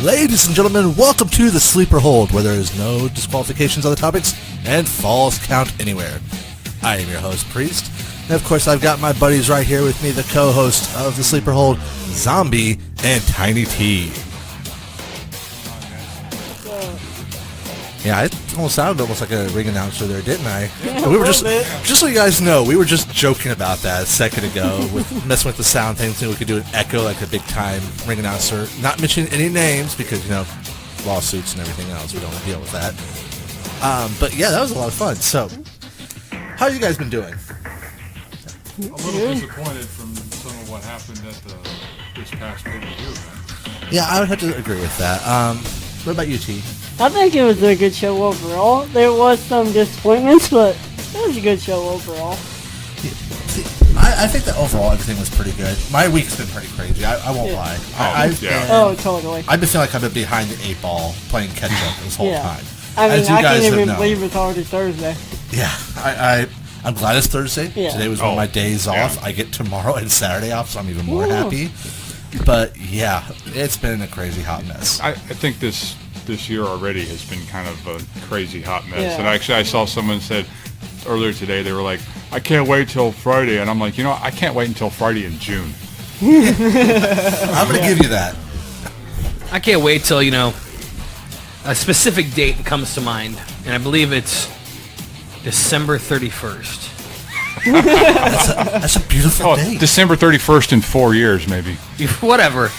Ladies and gentlemen, welcome to the Sleeper Hold, where there is no disqualifications on the topics and falls count anywhere. I am your host, Priest, and of course I've got my buddies right here with me, the co-host of the Sleeper Hold, Zombie and Tiny T. Yeah, it almost sounded like a ring announcer there, didn't I? Yeah, we were just so you guys know, we were just joking about that a second ago, with messing with the sound thing, so we could do an echo like a big time ring announcer. Not mentioning any names because lawsuits and everything else. We don't want to deal with that. But yeah, that was a lot of fun. So, how have you guys been doing? A little disappointed from some of what happened at this past pay-per-view event. Yeah, I would have to agree with that. What about you, T? I think it was a good show overall. There was some disappointments, but it was a good show overall. See, I think that overall everything was pretty good. My week's been pretty crazy. I won't lie. Totally. I've been feeling like I've been behind the 8 ball playing catch up this whole time. I mean, I can't even know. believe it's already Thursday. Yeah, I'm glad it's Thursday. Yeah. Today was one of my days off. I get tomorrow and Saturday off, so I'm even more happy. But yeah, it's been a crazy hot mess. I think this year already has been kind of a crazy hot mess. Yeah. And actually, I saw someone said earlier today, they were like, I can't wait till Friday. And I'm like, I can't wait until Friday in June. I'm going to give you that. I can't wait till, a specific date comes to mind. And I believe it's December 31st. That's a beautiful date. December 31st in 4 years, maybe. Whatever. Or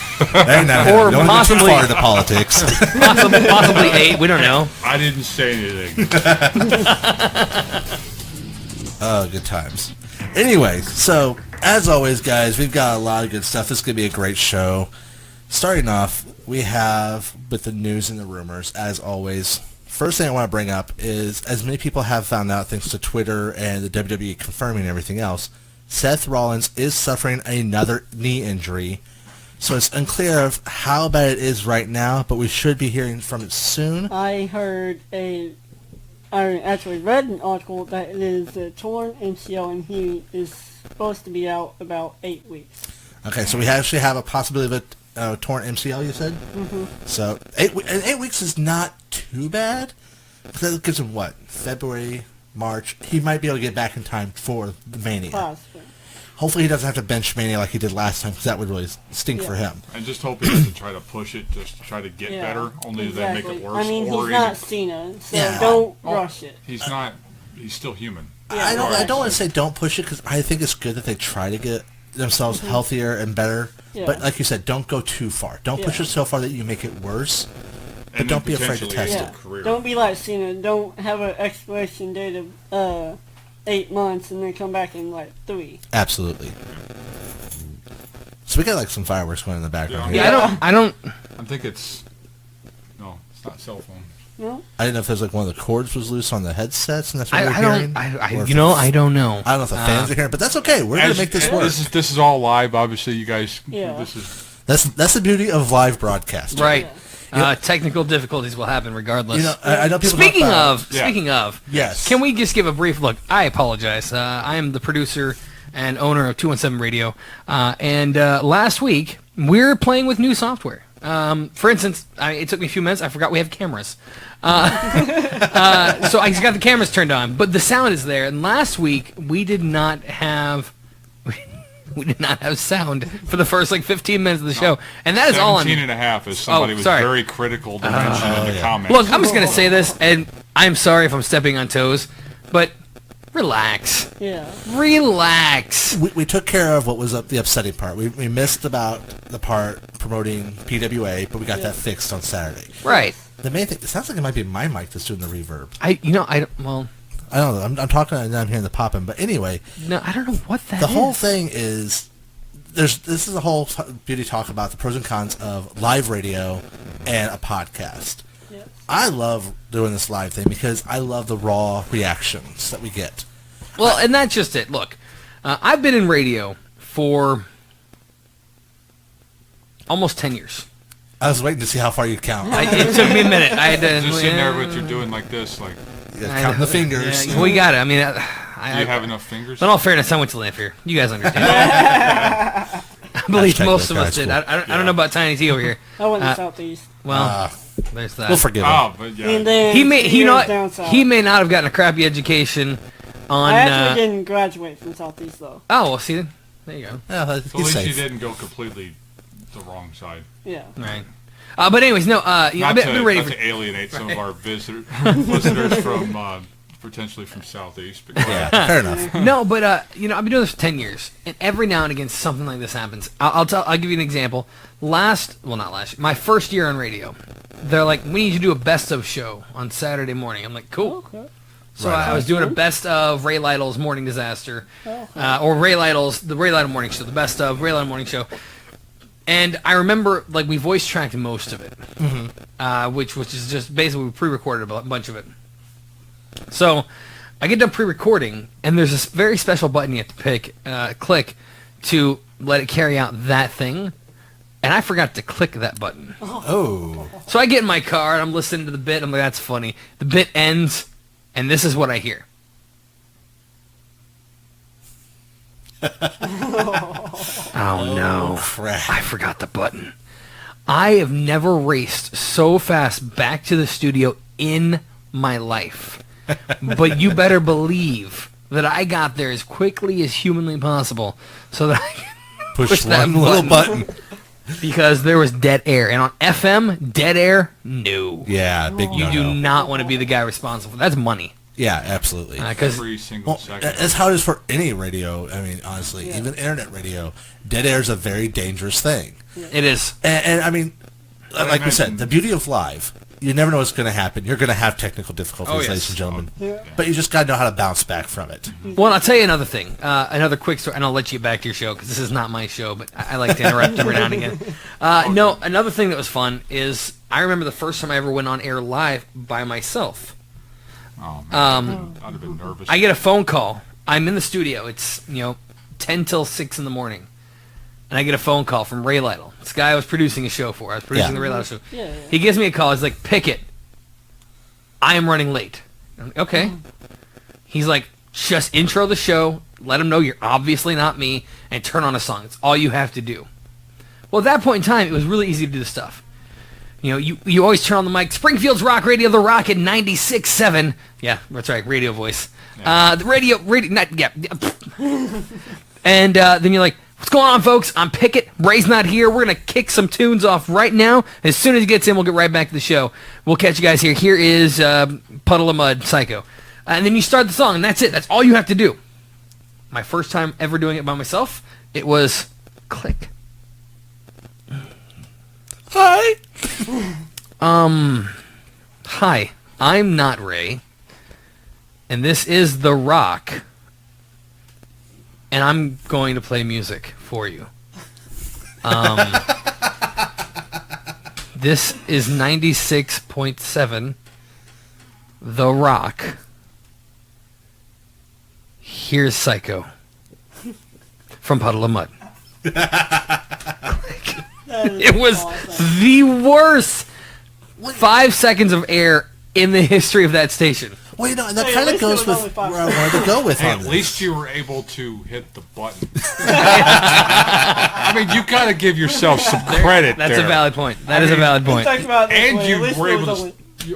possibly far into politics. possibly 8. We don't know. I didn't say anything. Oh, good times. Anyway, so as always, guys, we've got a lot of good stuff. This is going to be a great show. Starting off, we have with the news and the rumors, as always. First thing I want to bring up is, as many people have found out thanks to Twitter and the WWE confirming everything else, Seth Rollins is suffering another knee injury. So it's unclear of how bad it is right now, but we should be hearing from it soon. I actually read an article that it is a torn MCL and he is supposed to be out about 8 weeks. Okay, so we actually have a possibility of a torn MCL, you said? Mm-hmm. So 8 weeks is not too bad. That gives him what? February, March. He might be able to get back in time for the Mania. Possibly. Hopefully he doesn't have to bench Mania like he did last time, because that would really stink for him. And just hope he doesn't try to push it, just try to get better, only to make it worse. I mean, he's not Cena, so don't rush it. He's not. He's still human. Yeah, I don't want to say don't push it, because I think it's good that they try to get themselves healthier and better. Yeah. But like you said, don't go too far. Don't push it so far that you make it worse. But And don't be afraid to test it. Don't be like Cena. Don't have an expiration date of 8 months and then come back in like 3. Absolutely. So we got like some fireworks going in the background here. Yeah, I think it's not cell phone. No? I didn't know if there's like one of the cords was loose on the headsets, and that's what we're hearing. I don't know. I don't know if the fans are hearing, but that's okay. We're gonna make this work. This is all live. Obviously, you guys. Yeah. That's the beauty of live broadcasting. Right. Technical difficulties will happen regardless. I know people. Speaking of, yes. Can we just give a brief look? I apologize. I am the producer and owner of 217 Radio, and last week we're playing with new software. For instance, it took me a few minutes. I forgot we have cameras. So I just got the cameras turned on, but the sound is there. And last week we did not have sound for the first 15 minutes of the show, and that is all on 17 and a half as somebody was very critical to mention in the comments. Look, I'm just gonna say this, and I'm sorry if I'm stepping on toes, but relax. Yeah. Relax. We took care of what was the upsetting part. We missed about the part promoting PWA, but we got that fixed on Saturday. Right. The main thing, it sounds like it might be my mic that's doing the reverb. I don't know. I'm talking and I'm hearing the popping, but anyway. No, I don't know what that is. The whole thing is, this is a whole beauty talk about the pros and cons of live radio and a podcast. Yes. I love doing this live thing because I love the raw reactions that we get. Well, and that's just it. Look, I've been in radio for almost 10 years. I was waiting to see how far you'd count. It took me a minute. I had to just sitting there, but you're doing like this, like counting the fingers. Yeah, we got it. I mean, do you have enough fingers? In all fairness, I went to live here. You guys understand. believe Hashtag most those of us guys did. cool. I don't know about Tiny T over here. I went Uh, southeast. Well, there's that. We'll forgive him. Oh, but yeah. And then he may 2 he years not down south. he may not have gotten a crappy education on. I actually didn't graduate from southeast though. Oh well, see, there you go. Yeah, So at he's least you safe. didn't go completely the wrong side. Yeah. Right. But anyways, no. I've Not been ready not for. to alienate some of our listeners from potentially from southeast. But Yeah, fair enough. No, but I've been doing this for 10 years, and every now and again something like this happens. I'll give you an example. My first year on radio, they're like, we need you to do a best of show on Saturday morning. I'm like, cool. Okay. So Right I on. was doing a best of Ray Lytle's Morning Disaster, Okay. or the Ray Lytle Morning Show, the best of Ray Lytle Morning Show. And I remember, like, we voice tracked most of it, which is just basically we pre-recorded a bunch of it. So I get done pre-recording, and there's this very special button you have to click to let it carry out that thing, and I forgot to click that button. Oh. So I get in my car, and I'm listening to the bit, I'm like, that's funny. The bit ends, and this is what I hear. Oh no. Crap. I forgot the button. I have never raced so fast back to the studio in my life. But you better believe that I got there as quickly as humanly possible so that I can Push that one little button. because there was dead air. And on FM, dead air, no. Yeah, big You no-no. do not want to be the guy responsible for that. That's money. Yeah, absolutely. Because every single Well, second. that's how it is for any radio. I mean, honestly, even internet radio, dead air is a very dangerous thing. it is. And I mean, like we said, imagine- the beauty of live, you never know what's going to happen. You're going to have technical difficulties, Oh, yes. ladies and gentlemen. Yeah. But you just got to know how to bounce back from it. Well, I'll tell you another thing. Another quick story, and I'll let you get back to your show because this is not my show, but I like to interrupt every now and again. No, another thing that was fun is I remember the first time I ever went on air live by myself. Oh, man. I'd have been nervous. I get a phone call. I'm in the studio. It's 10 till 6 in the morning, and I get a phone call from Ray Lytle. This guy I was producing a show for. I was producing Yeah. the Ray Lytle show. Yeah. He gives me a call. He's like, "Pickett, I am running late." I'm like, okay. He's like, "Just intro the show. Let him know you're obviously not me, and turn on a song. It's all you have to do." Well, at that point in time, it was really easy to do the stuff. You always turn on the mic. Springfield's Rock Radio, The Rock at 96.7. Yeah, that's right, radio voice. The radio, not, yeah. And then you're like, "What's going on, folks? I'm Pickett. Ray's not here. We're going to kick some tunes off right now. As soon as he gets in, we'll get right back to the show. We'll catch you guys here. Here is Puddle of Mud, Psycho." And then you start the song, and that's it. That's all you have to do. My first time ever doing it by myself, it was click. Hi. Hi, I'm not Ray, and this is The Rock, and I'm going to play music for you. This is 96.7, The Rock. Here's Psycho from Puddle of Mud. It was awesome. the worst 5 seconds of air in the history of that station. Well, and that Hey, kind at of least it goes was with only 5 where I wanted to go with Hey, on at this. least you were able to hit the button. I mean, you got to give yourself some credit That's there. a valid point. That is a valid point. Think about it this And way, you at least were it was able to... only-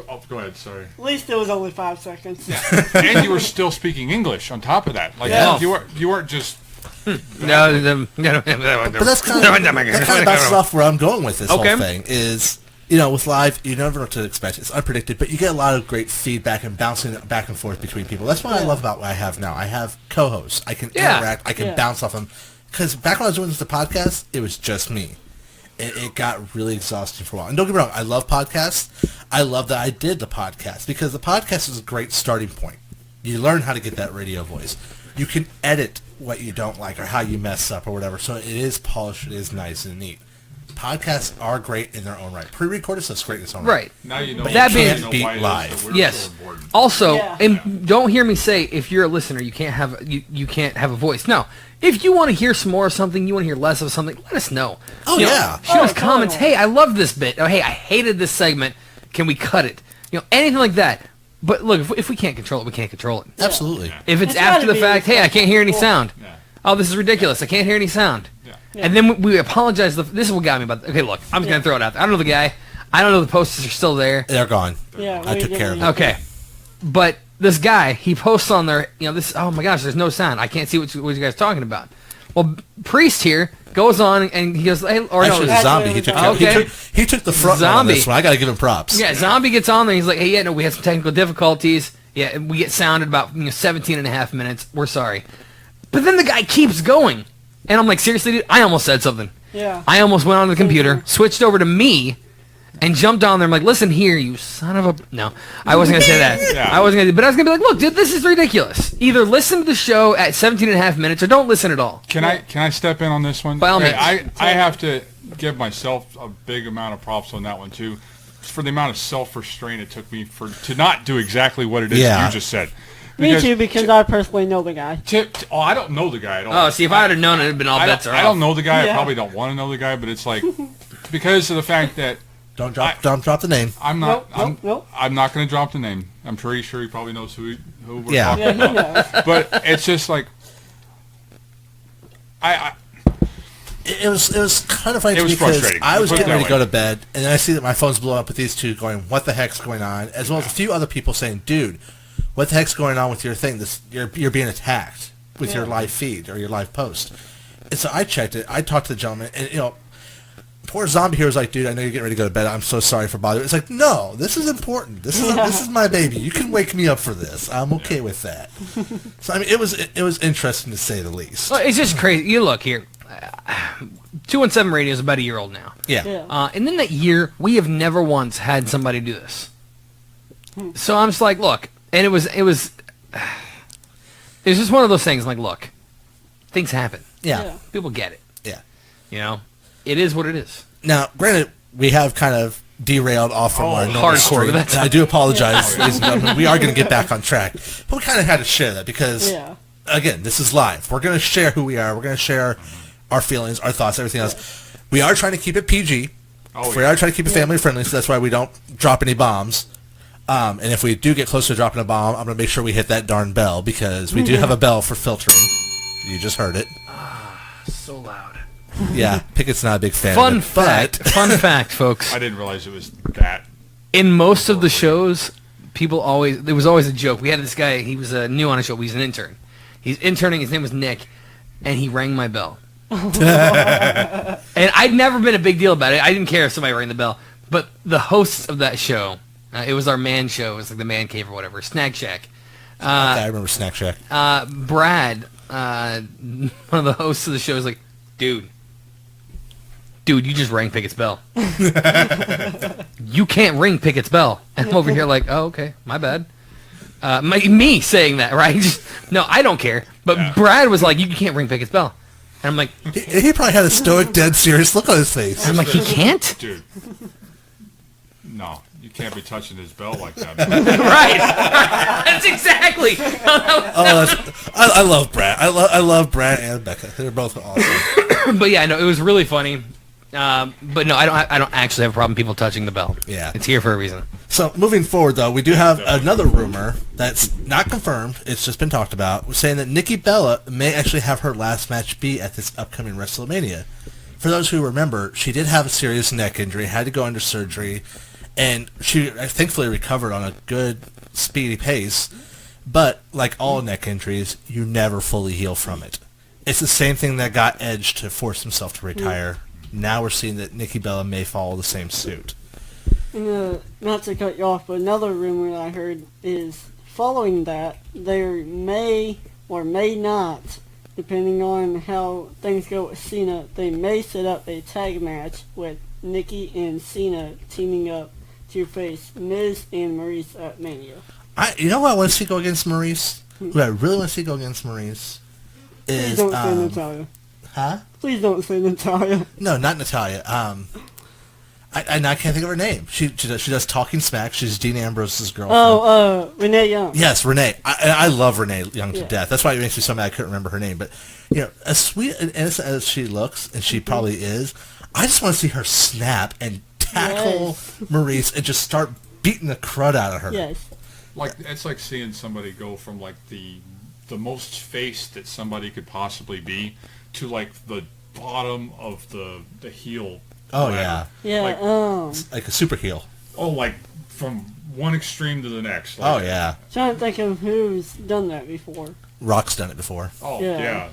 oh, go ahead, sorry. At least it was only 5 seconds. And you were still speaking English on top of that. Like, Yeah. you weren't just... But that's kind of bounces off where I'm going with this Okay. whole thing is, with live, you never know what to expect. It's unpredicted, but you get a lot of great feedback and bouncing back and forth between people. That's what I love about what I have now. I have co-hosts. I can Yeah. interact. I can Yeah. bounce off them. Because back when I was doing the podcast, it was just me. It got really exhausting for a while. And don't get me wrong, I love podcasts. I love that I did the podcast because the podcast is a great starting point. You learn how to get that radio voice. You can edit what you don't like or how you mess up or whatever. So it is polished. It is nice and neat. Podcasts are great in their own right. Pre-recorded stuff's great in its own right. Right. Now you know, But that you being- know beat why it is live. that we're Yes. so important. Also, Yeah. and don't hear me say if you're a listener you can't have you can't have a voice. No. If you want to hear some more of something, you want to hear less of something, let us know. Oh, You know, yeah. shoot us Oh, comments. totally. Hey, I love this bit. Oh, hey, I hated this segment. Can we cut it? Anything like that. But look, if we can't control it, we can't control it. Absolutely. If it's It's after gotta the be fact, hey, I can't hear any cool. sound. Yeah. Oh, this is ridiculous. I can't hear any sound. Yeah. And then we apologized. This is what got me about. Okay, look, I'm just gonna throw it out there. I don't know the guy. I don't know the posters are still there. They're gone. Yeah, I took care of it. Okay, but this guy, he posts on there. This. Oh my gosh, there's no sound. I can't see what you guys are talking about. Well, Priest here goes on and he goes, hey, or Actually, no, Zombie. He took care. Okay. He took the front on this one. I gotta give him props. Yeah, Zombie gets on there. He's like, hey, yeah, no, we had some technical difficulties. Yeah, we get sound at about 17 and a half minutes. We're sorry. But then the guy keeps going. And I'm like, seriously, dude? I almost said something. Yeah. I almost went on the computer, switched over to me, and jumped on there. I'm like, listen here, you son of a... No, I wasn't going to say that. Yeah. I wasn't going to... But I was going to be like, look, dude, this is ridiculous. Either listen to the show at 17 and a half minutes or don't listen at all. Can I step in on this one? By all means. I have to give myself a big amount of props on that one, too, for the amount of self-restraint it took me to not do exactly what it is you just said. Me too, because I personally know the guy. I don't know the guy at all. Oh, see, if I would have known it, it would have been all bets are off. I don't know the guy. Yeah. I probably don't want to know the guy, but it's like, because of the fact that Don't drop the name. I'm not. Nope. I'm not going to drop the name. I'm pretty sure he probably knows who we're talking Yeah, he about. knows. But it's just like, It was kind of funny It was because frustrating. I was Put it getting ready that to go way. to bed, and then I see that my phone's blowing up with these two going, "What the heck's going on?" As well as a few other people saying, "Dude, what the heck's going on with your thing? You're being attacked with your live feed or your live post." And so I checked it. I talked to the gentleman, and poor Zombie here was like, "Dude, I know you're getting ready to go to bed. I'm so sorry for bothering." It's like, no, this is important. This is my baby. You can wake me up for this. I'm okay with that. So I mean, it was interesting to say the least. Well, it's just crazy. You look here. 217 Radio is about a year old now. Yeah. And in that year, we have never once had somebody do this. So I'm just like, look, and it was just one of those things. Like, look, things happen. Yeah. People get it. Yeah. It is what it is. Now, granted, we have kind of derailed off from our normal hardcore, stream. that's- I do apologize, ladies and gentlemen. We are going to get back on track. But we kind of had to share that because, again, this is live. We're going to share who we are. We're going to share our feelings, our thoughts, everything else. We are trying to keep it PG. We are trying to keep it family friendly, so that's why we don't drop any bombs. And if we do get close to dropping a bomb, I'm going to make sure we hit that darn bell because we do have a bell for filtering. You just heard it. So loud. Yeah, Pickett's not a big fan Fun of it, but Fun fact, folks. I didn't realize it was that. In most of the shows, there was always a joke. We had this guy, he was new on a show, he's an intern. He's interning, his name was Nick, and he rang my bell. And I'd never been a big deal about it. I didn't care if somebody rang the bell. But the hosts of that show, it was our man show, it was like the man cave or whatever, Snack Shack. I remember Snack Shack. Brad, one of the hosts of the show, is like, dude, you just rang Pickett's bell. You can't ring Pickett's bell. And I'm over here like, oh, okay, my bad. Me saying that, right? No, I don't care. But Brad was like, you can't ring Pickett's bell. And I'm like... He probably had a stoic, dead serious look on his face. I'm like, he can't? Dude. No, you can't be touching his bell like that. Right. That's exactly. I love Brad. I love Brad and Becca. They're both awesome. But yeah, no, it was really funny. But no, I don't actually have a problem people touching the bell. Yeah. It's here for a reason. So moving forward, though, we do have another rumor that's not confirmed. It's just been talked about, saying that Nikki Bella may actually have her last match be at this upcoming WrestleMania. For those who remember, she did have a serious neck injury, had to go under surgery, and she thankfully recovered on a good, speedy pace. But like all neck injuries, you never fully heal from it. It's the same thing that got Edge to force himself to retire. Now we're seeing that Nikki Bella may follow the same suit. And, not to cut you off, but another rumor I heard is following that, there may or may not, depending on how things go with Cena, they may set up a tag match with Nikki and Cena teaming up to face Miz and Maurice at Mania. You know who I want to see go against Maurice? Who I really want to see go against Maurice is... Please don't say Natalia. Huh? Please don't say Natalia. No, not Natalia. I can't think of her name. She does Talking Smack. She's Dean Ambrose's girlfriend. Renee Young. Yes, Renee. I love Renee Young to death. That's why it makes me so mad I couldn't remember her name. But, as sweet and innocent as she looks, and she probably is, I just want to see her snap and tackle Maurice and just start beating the crud out of her. Yes. Like, it's like seeing somebody go from, like, the most face that somebody could possibly be to, like, the bottom of the heel. Oh, ladder. Yeah. Like a super heel. Oh, like from one extreme to the next. Oh, Like, yeah. Trying to think of who's done that before. Rock's done it before. Oh, Yeah. yeah.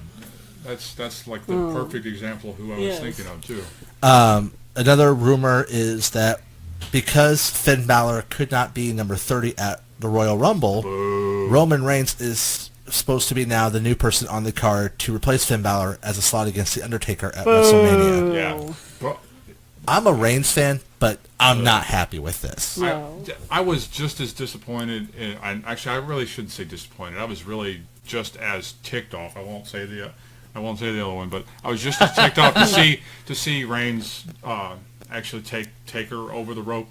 That's like the perfect example of who I was Yes. thinking of, too. Another rumor is that because Finn Balor could not be number 30 at the Royal Rumble, Roman Reigns is supposed to be now the new person on the card to replace Finn Balor as a slot against The Undertaker at WrestleMania. Yeah. But I'm a Reigns fan, but I'm not happy with this. No. I was just as disappointed. Actually, I really shouldn't say disappointed. I was really just as ticked off. I won't say the other one, but I was just as ticked off to see Reigns actually take her over the rope.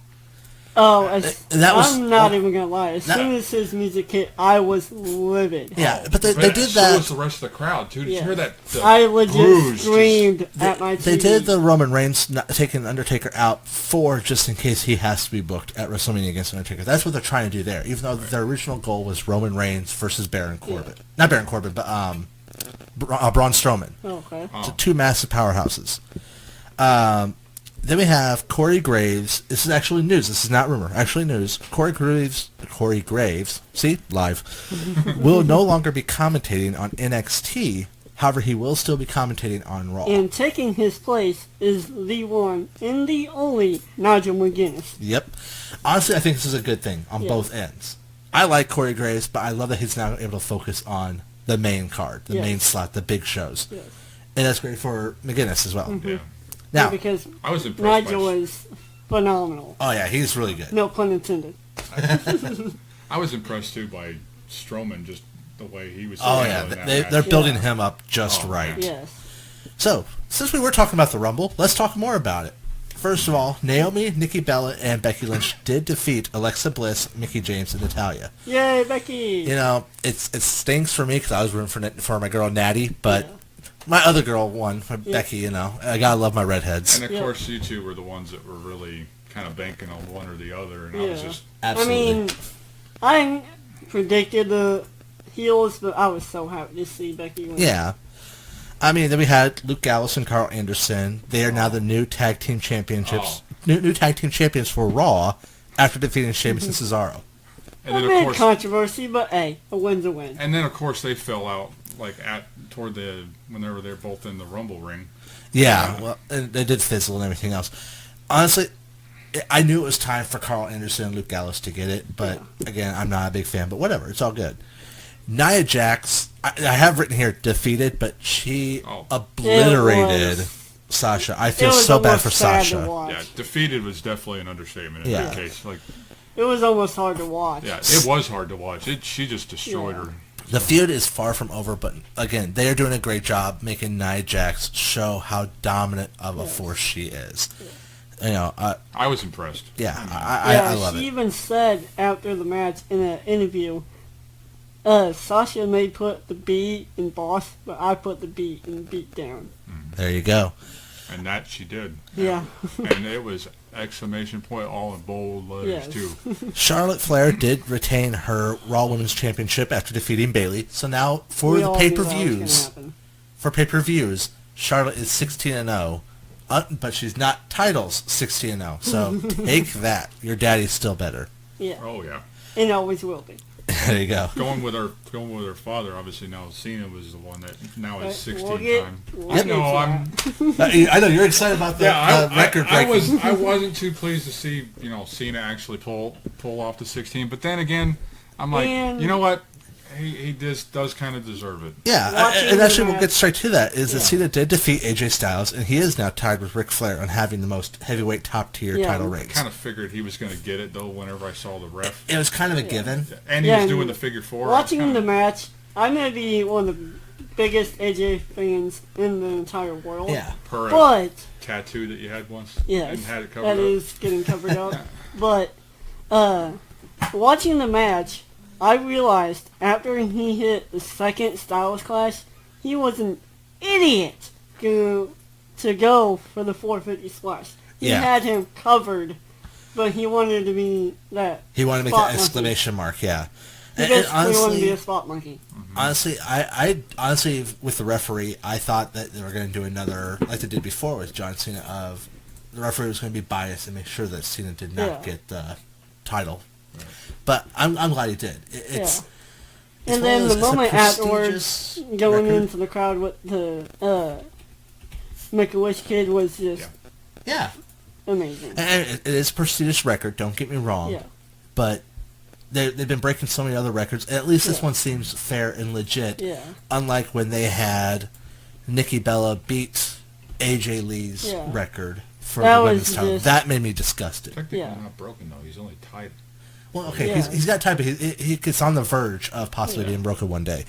Oh, I'm not well, even gonna lie. As soon as his music hit, I was livid. Yeah, but they did So that. was the rest of the crowd too. Did you hear that? I legit bruise screamed at my TV. They did the Roman Reigns taking Undertaker out for just in case he has to be booked at WrestleMania against Undertaker. That's what they're trying to do there. Even though their original goal was Roman Reigns versus Baron Corbin. Not Baron Corbin, but Braun Strowman. Okay. So two massive powerhouses. Then we have Corey Graves. This is actually news. This is not rumor. Actually news. Corey Graves, see, live, will no longer be commentating on NXT. However, he will still be commentating on Raw. And taking his place is the one and the only Nigel McGuinness. Yep. Honestly, I think this is a good thing on both ends. I like Corey Graves, but I love that he's now able to focus on the main card, the main slot, the big shows. Yes. And that's great for McGuinness as well. Yeah. Now, Because I was impressed. Nigel is phenomenal. oh yeah, he's really good. No pun intended. I was impressed too by Strowman, just the way he was. Oh yeah, handling that they're match. building him up just Oh, right. Yes. So, since we were talking about the Rumble, let's talk more about it. First of all, Naomi, Nikki Bella, and Becky Lynch did defeat Alexa Bliss, Mickie James, and Natalya. Yay, Becky! You know, it stinks for me because I was rooting for my girl Natty, but my other girl won, Becky. You know, I gotta love my redheads. And of course, you two were the ones that were really kind of banking on one or the other, and I was just Absolutely. I mean, I predicted the heels, but I was so happy to see Becky win. Yeah. I mean, then we had Luke Gallows and Carl Anderson. They are now the new tag team championships. New tag team champions for Raw after defeating Sheamus and Cesaro. and A then bit of course, controversy, but hey, a win's a win. and then of course they fell out like toward when they were both in the Rumble ring. Yeah, well, and they did fizzle and everything else. Honestly, I knew it was time for Carl Anderson and Luke Gallows to get it, but again, I'm not a big fan, but whatever, it's all good. Nia Jax, I have written here defeated, but she obliterated Sasha. I feel so bad for Sasha. Yeah, defeated was definitely an understatement in that case. Like, It was almost hard to watch. yeah, it was hard to watch. She just destroyed her. The feud is far from over, but again, they are doing a great job making Nia Jax show how dominant of a force she is. You know, I was impressed. I love she it. even said after the match in an interview, Sasha may put the B in boss, but I put the B in beat down. There you go. And that she did. Yeah. And it was exclamation point all in bold letters Yes. too. Charlotte Flair did retain her Raw Women's Championship after defeating Bayley. So now for We the all knew that was gonna pay-per-views, happen. Charlotte is 16-0, but she's not titles 16-0. So take that. Your daddy's still better. Yeah. Oh yeah. It always will be. There you go. Going with her father. Obviously now Cena was the one that now is 16 we'll get- time. we'll I get know. to I'm. I know you're excited about the record I breaking. wasn't too pleased to see Cena actually pull off the 16. But then again, I'm like, And- you know what? He does kind of deserve it. Yeah, Watching and the actually we'll match- get straight to that, is that Cena did defeat AJ Styles, and he is now tied with Ric Flair on having the most heavyweight top-tier title I reigns. kind of figured he was going to get it though. Whenever I saw the ref, It was kind of a given. and he Yeah, was doing and the figure four. Watching the match, I'm going to be one of the biggest AJ fans in the entire world. Yeah. per But, tattoo that you had once. yes, and had it covered that up. is getting covered up. But, watching the match, I realized after he hit the second Styles Clash, he was an idiot to go for the 450 splash. He Yeah. had him covered, but he wanted to be that. He wanted to make spot that monkey. exclamation mark, yeah. He And just we want to honestly, be a spot monkey. honestly, I honestly, with the referee, I thought that they were going to do another, like they did before with John Cena, of the referee was going to be biased and make sure that Cena did not get the title. Right. But I'm glad he did. It's And one of then those- the it's a moment afterwards, prestigious going record. into the crowd with the Make-A-Wish kid was just Yeah, amazing. and it is a prestigious record. Don't get me wrong. Yeah. But they've been breaking so many other records. At least this Yeah. one seems fair and legit. Yeah. Unlike when they had Nikki Bella beat AJ Lee's Yeah. record for That the was women's title. just- That made me disgusted. Technically Yeah. not broken though. He's only tied. Well, okay, Yeah. he's got time, but he's on the verge of possibly Yeah. being broken one day.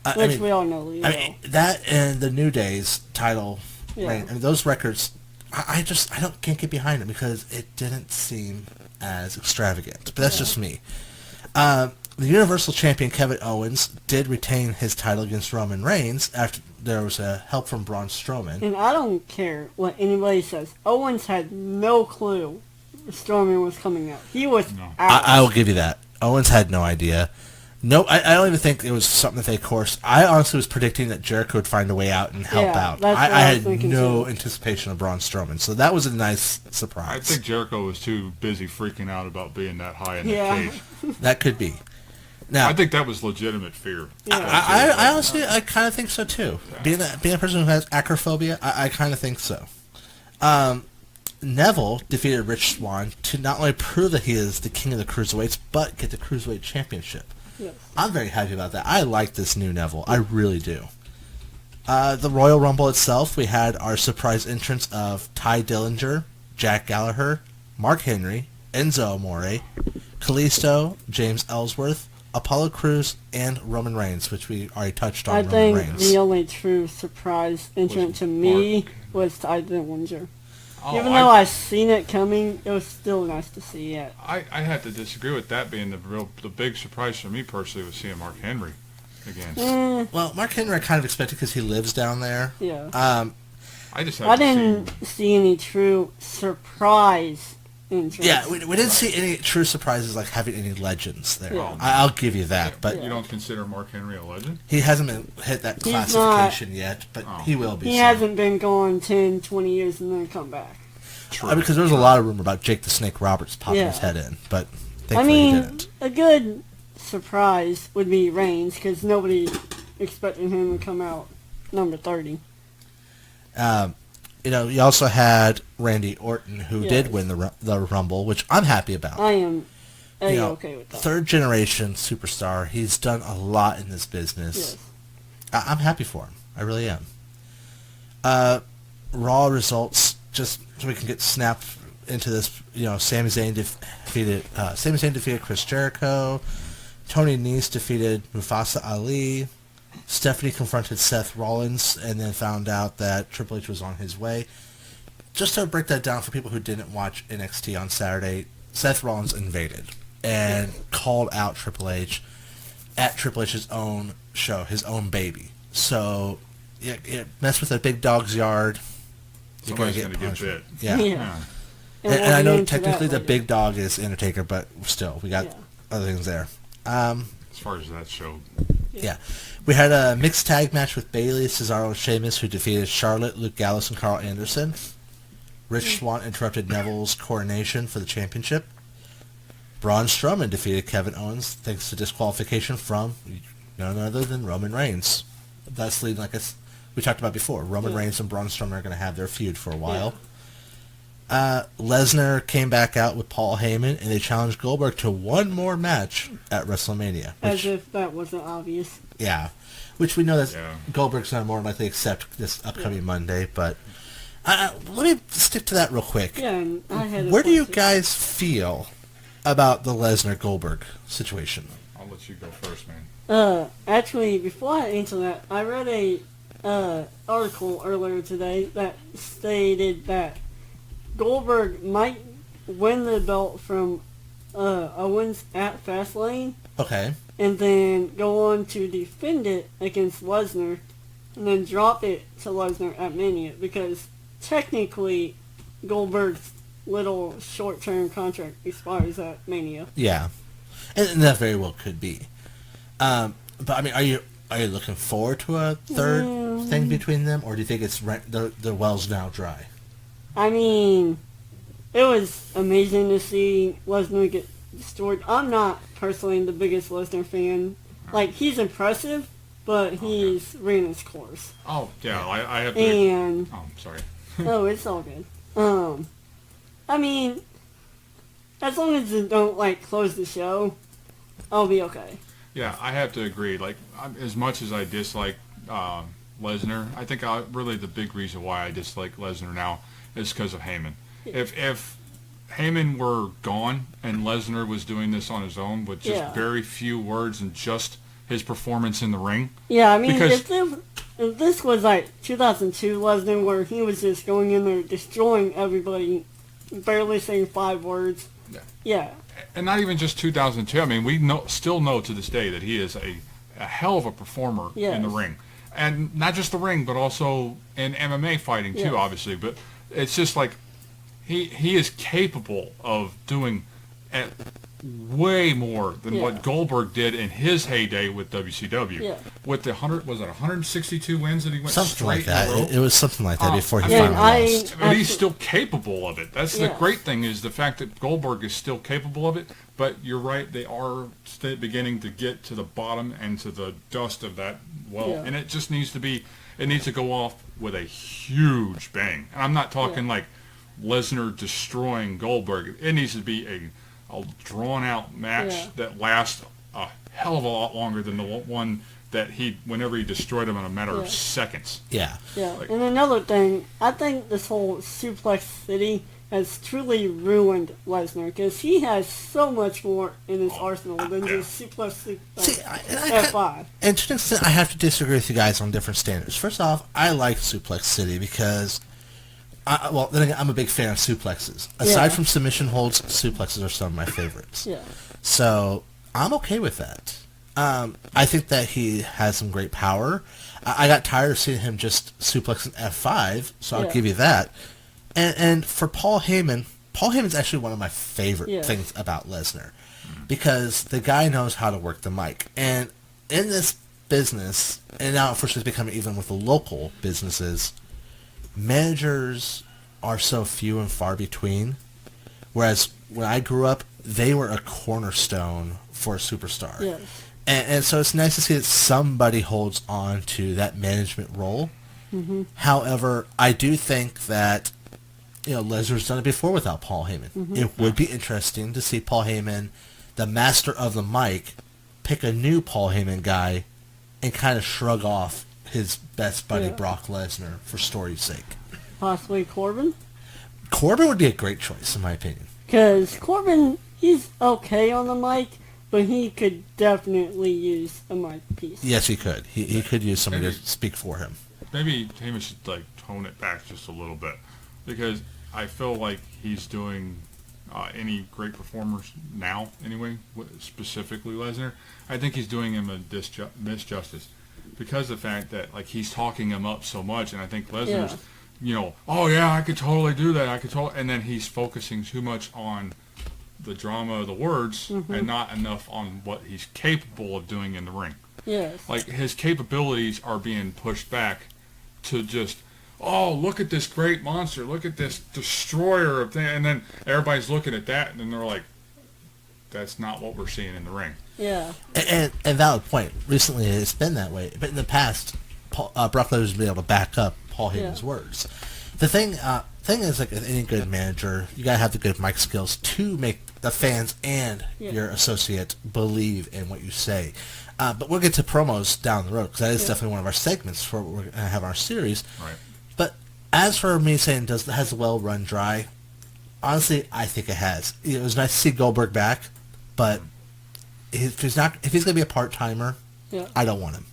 I Which mean, we all know. I mean, that and the New Day's title Yeah. reign. I mean, those records, I can't get behind them because it didn't seem as extravagant. But that's just me. The Universal Champion Kevin Owens did retain his title against Roman Reigns after there was help from Braun Strowman. And I don't care what anybody says. Owens had no clue Strowman was coming out. He was No. out. I will give you that. Owens had no idea. No, I don't even think it was something that they coursed. I honestly was predicting that Jericho would find a way out and help Yeah, out. that's what I I was had thinking no too. anticipation of Braun Strowman, so that was a nice I surprise. think Jericho was too busy freaking out about being that high in Yeah. that cage. That could be. Now, I think that was legitimate fear. Yeah. I honestly, I kind of think so too. Being a person who has acrophobia, I kind of think so. Neville defeated Rich Swann to not only prove that he is the king of the cruiserweights, but get the cruiserweight championship. Yes. I'm very happy about that. I like this new Neville. I really do. The Royal Rumble itself, we had our surprise entrance of Ty Dillinger, Jack Gallagher, Mark Henry, Enzo Amore, Kalisto, James Ellsworth, Apollo Crews, and Roman Reigns, which we already touched on. I Roman think Reigns. the only true surprise entrant to me was Ty Dillinger. Oh, Even though I seen it coming, it was still nice to see it. I had to disagree with that being the big surprise for me personally was seeing Mark Henry again. Well, Mark Henry I kind of expected because he lives down there. Yeah. I just had I to see didn't see any true surprise entrance. Yeah, we didn't see any true surprises like having any legends there. Yeah. I'll give you that, but You don't consider Mark Henry a legend? he hasn't been hit that He's classification yet, but Oh. he will be He soon. hasn't been gone 10, 20 years and then come back. True. Because there was a lot of rumor about Jake the Snake Roberts popping his Yeah. head in, but I thankfully he mean, didn't. a good surprise would be Reigns because nobody expected him to come out number 30. You also had Randy Orton, who Yes. did win the Rumble, which I'm happy about. I am You know, okay with that. third generation superstar. He's done a lot in this business. Yes. I'm happy for him. I really am. Raw results, just so we can get snapped into this. Sami Zayn defeated Chris Jericho. Tony Nese defeated Mustafa Ali. Stephanie confronted Seth Rollins and then found out that Triple H was on his way. Just to break that down for people who didn't watch NXT on Saturday, Seth Rollins invaded and called out Triple H at Triple H's own show, his own baby. So, it messed with a big dog's yard. You're Somebody's gonna going to get punishment. bit. Yeah. Yeah. And we'll I get know into technically that the later. big dog is Undertaker, but still, we got Yeah. other things there. As far as that show. Yeah. We had a mixed tag match with Bayley, Cesaro, and Sheamus, who defeated Charlotte, Luke Gallows, and Carl Anderson. Rich Swann interrupted Neville's coronation for the championship. Braun Strowman defeated Kevin Owens thanks to disqualification from none other than Roman Reigns. Thus leading, we talked about before, Roman Reigns and Braun Strowman are going to have their feud for a while. Lesnar came back out with Paul Heyman, and they challenged Goldberg to one more match at WrestleMania. As if that wasn't obvious. Yeah, which we know that Yeah. Goldberg's going to more likely accept this upcoming Monday, but let me stick to that real quick. Yeah, and I had a Where do you question. guys feel about the Lesnar-Goldberg situation? I'll let you go first, man. Actually, before I answer that, I read a article earlier today that stated that Goldberg might win the belt from Owens at Fastlane, Okay. and then go on to defend it against Lesnar, and then drop it to Lesnar at Mania, because technically Goldberg's little short-term contract expires at Mania. Yeah. And that very well could be. But I mean, are you looking forward to a third thing between them, or do you think it's the well's now dry? I mean, it was amazing to see Lesnar get destroyed. I'm not personally the biggest Lesnar fan. Like, he's impressive, but he's ran his course. Oh, yeah, I have to... And... Oh, I'm sorry. Oh, it's all good. I mean, as long as it don't, like, close the show, I'll be okay. Yeah, I have to agree. Like, as much as I dislike Lesnar, I think really the big reason why I dislike Lesnar now is because of Heyman. If Heyman were gone and Lesnar was doing this on his own with just very few words and just his performance in the ring. Yeah, I mean, if this was like 2002 Lesnar where he was just going in there destroying everybody, barely saying 5 words. Yeah. And not even just 2002. I mean, we still know to this day that he is a hell of a performer in the ring. And not just the ring, but also in MMA fighting too, obviously. But it's just like he is capable of doing way more than what Goldberg did in his heyday with WCW. Yeah. With the 162 wins that he went Something straight like that. in a row. It was something like that before he Yeah, finally lost. But he's still capable of it. That's the great thing, is the fact that Goldberg is still capable of it. But you're right, they are beginning to get to the bottom and to the dust of that well. And it just needs to go off with a huge bang. And I'm not talking like Lesnar destroying Goldberg. It needs to be a drawn-out match that lasts a hell of a lot longer than the one that whenever he destroyed him in a matter of seconds. Yeah. And another thing, I think this whole Suplex City has truly ruined Lesnar, because he has so much more in his arsenal than just Suplex F5. And to an extent, I have to disagree with you guys on different standards. First off, I like Suplex City because... then again, I'm a big fan of suplexes. Aside from submission holds, suplexes are some of my favorites. Yeah. So I'm okay with that. I think that he has some great power. I got tired of seeing him just suplexing F5, so I'll give you that. And for Paul Heyman's actually one of my favorite things about Lesnar, because the guy knows how to work the mic. And in this business, and now unfortunately it's becoming even with the local businesses, managers are so few and far between, whereas when I grew up, they were a cornerstone for a superstar. Yes. And so it's nice to see that somebody holds on to that management role. Mm-hmm. However, I do think that Lesnar's done it before without Paul Heyman. Mm-hmm. It would be interesting to see Paul Heyman, the master of the mic, pick a new Paul Heyman guy and kind of shrug off his best buddy Brock Lesnar for story's sake. Possibly Corbin? Corbin would be a great choice, in my opinion. Because Corbin, he's okay on the mic, but he could definitely use a mic piece. Yes, he could. He could use somebody to speak for him. Maybe Heyman should tone it back just a little bit, because I feel like he's doing any great performers now, anyway, specifically Lesnar. I think he's doing him a misjustice, because of the fact that he's talking him up so much, and I think Lesnar's, oh yeah, I could totally do that, and then he's focusing too much on the drama of the words and not enough on what he's capable of doing in the ring. Yes. His capabilities are being pushed back to just, oh, look at this great monster, look at this destroyer of things, and then everybody's looking at that, and then they're like, that's not what we're seeing in the ring. Yeah. And valid point. Recently, it's been that way, but in the past, Brock Lesnar's been able to back up Paul Heyman's words. The thing is, like any good manager, you gotta have the good mic skills to make the fans and your associate believe in what you say. But we'll get to promos down the road, because that is definitely one of our segments for what we're going to have in our series. Right. But as for me saying, has the well run dry? Honestly, I think it has. It was nice to see Goldberg back, but if he's going to be a part-timer, I don't want him.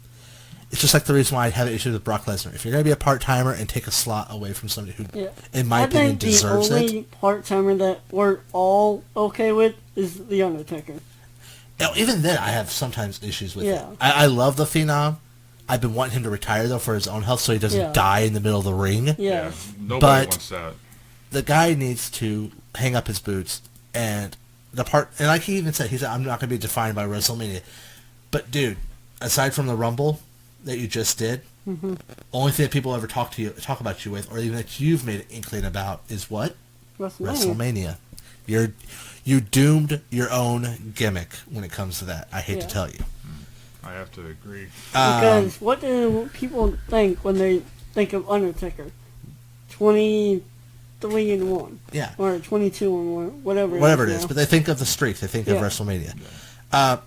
It's just like the reason why I have issues with Brock Lesnar. If you're going to be a part-timer and take a slot away from somebody who, in my opinion, deserves it. I think the only part-timer that we're all okay with is The Undertaker. Even then, I have sometimes issues with it. I love the Phenom. I've been wanting him to retire, though, for his own health, so he doesn't die in the middle of the ring. Yeah, nobody wants that. The guy needs to hang up his boots, and like he even said, I'm not going to be defined by WrestleMania. But dude, aside from the Rumble that you just did, only thing that people ever talk about you with, or even that you've made an inkling about, is what? WrestleMania. You doomed your own gimmick when it comes to that. I hate to tell you. I have to agree. Because what do people think when they think of Undertaker? 23-1. Yeah. Or 22-1, whatever. Whatever it is, but they think of the streak. They think of WrestleMania.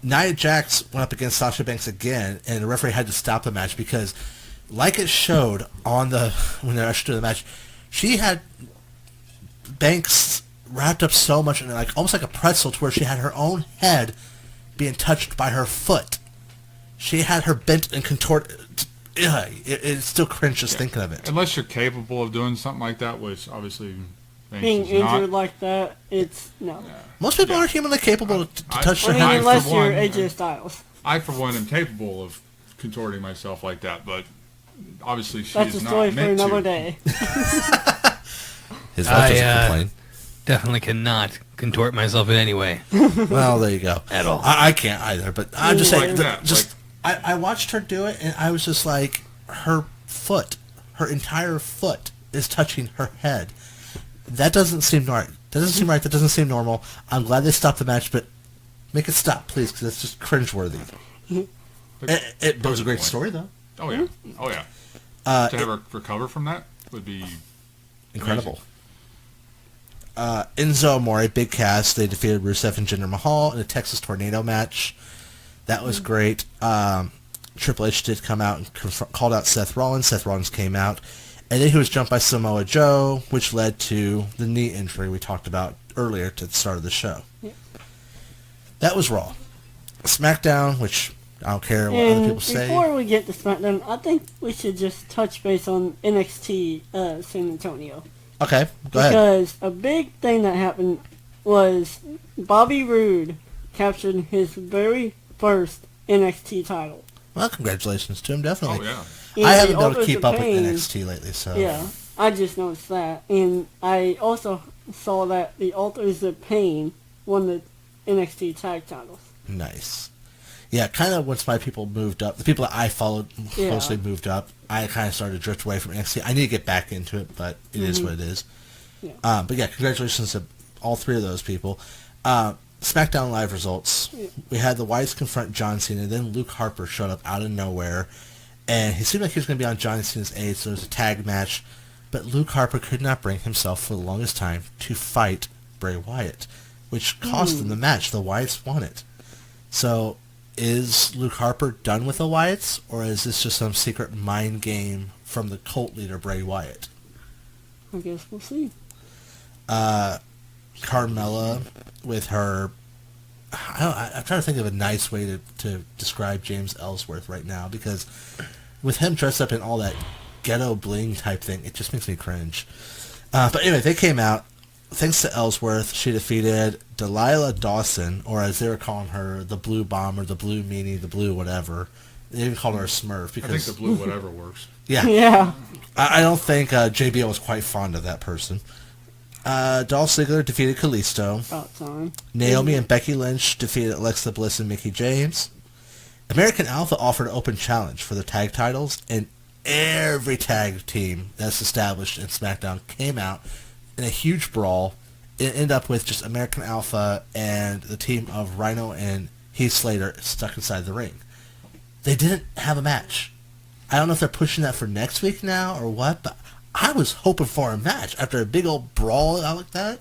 Nia Jax went up against Sasha Banks again, and the referee had to stop the match because, like it showed when they ushered to the match, she had Banks wrapped up so much in almost like a pretzel to where she had her own head being touched by her foot. She had her bent and contorted. It's still cringe just thinking of it. Unless you're capable of doing something like that, which obviously being injured like that, it's no. Yeah. Most people aren't humanly capable to touch their head. Unless you're AJ Styles. I, for one, am capable of contorting myself like that, but obviously she That's is a not story for meant another to. day. His wife doesn't complain. Definitely cannot contort myself in any way. Well, there you go. At all. I can't either, but I'm just saying. Like that, I watched her do it, and I was just like, her entire foot is touching her head. That doesn't seem right. That doesn't seem right. That doesn't seem normal. I'm glad they stopped the match, but make it stop, please, because it's just cringeworthy. It was a great story, though. Oh, yeah. Oh, yeah. To have her recover from that would be incredible. Enzo Amore, big cast. They defeated Rusev and Jinder Mahal in a Texas Tornado match. That was great. Triple H did come out and called out Seth Rollins. Seth Rollins came out. And then he was jumped by Samoa Joe, which led to the knee injury we talked about earlier at the start of the show. Yep. That was Raw. SmackDown, which I don't care what other people say. Before we get to SmackDown, I think we should just touch base on NXT San Antonio. Okay, go ahead. Because a big thing that happened was Bobby Roode captured his very first NXT title. Well, congratulations to him, definitely. Oh, yeah. I haven't been able to keep up with NXT lately, so... Yeah, I just noticed that. And I also saw that the Authors of Pain won the NXT tag titles. Nice. Yeah, kind of once my people moved up, the people that I followed closely moved up, I kind of started to drift away from NXT. I need to get back into it, but it is what it is. Yeah. But yeah, congratulations to all three of those people. SmackDown Live results. Yeah. We had the Wyatt's confront John Cena, and then Luke Harper showed up out of nowhere. And he seemed like he was going to be on John Cena's aid, so it was a tag match. But Luke Harper could not bring himself for the longest time to fight Bray Wyatt, which cost him the match. The Wyatts won it. So, is Luke Harper done with the Wyatts, or is this just some secret mind game from the cult leader Bray Wyatt? I guess we'll see. Carmella with her... I'm trying to think of a nice way to describe James Ellsworth right now, because with him dressed up in all that ghetto bling type thing, it just makes me cringe. But anyway, they came out. Thanks to Ellsworth, she defeated Delilah Dawson, or as they were calling her, the Blue Bomber, the Blue Meanie, the Blue whatever. They even called her a Smurf. Because, I think the Blue whatever works. Yeah. Yeah. I don't think JBL was quite fond of that person. Dolph Ziggler defeated Kalisto. About time. Naomi and Becky Lynch defeated Alexa Bliss and Mickie James. American Alpha offered an open challenge for the tag titles, and every tag team that's established in SmackDown came out in a huge brawl. It ended up with just American Alpha and the team of Rhino and Heath Slater stuck inside the ring. They didn't have a match. I don't know if they're pushing that for next week now or what, but I was hoping for a match after a big old brawl out like that.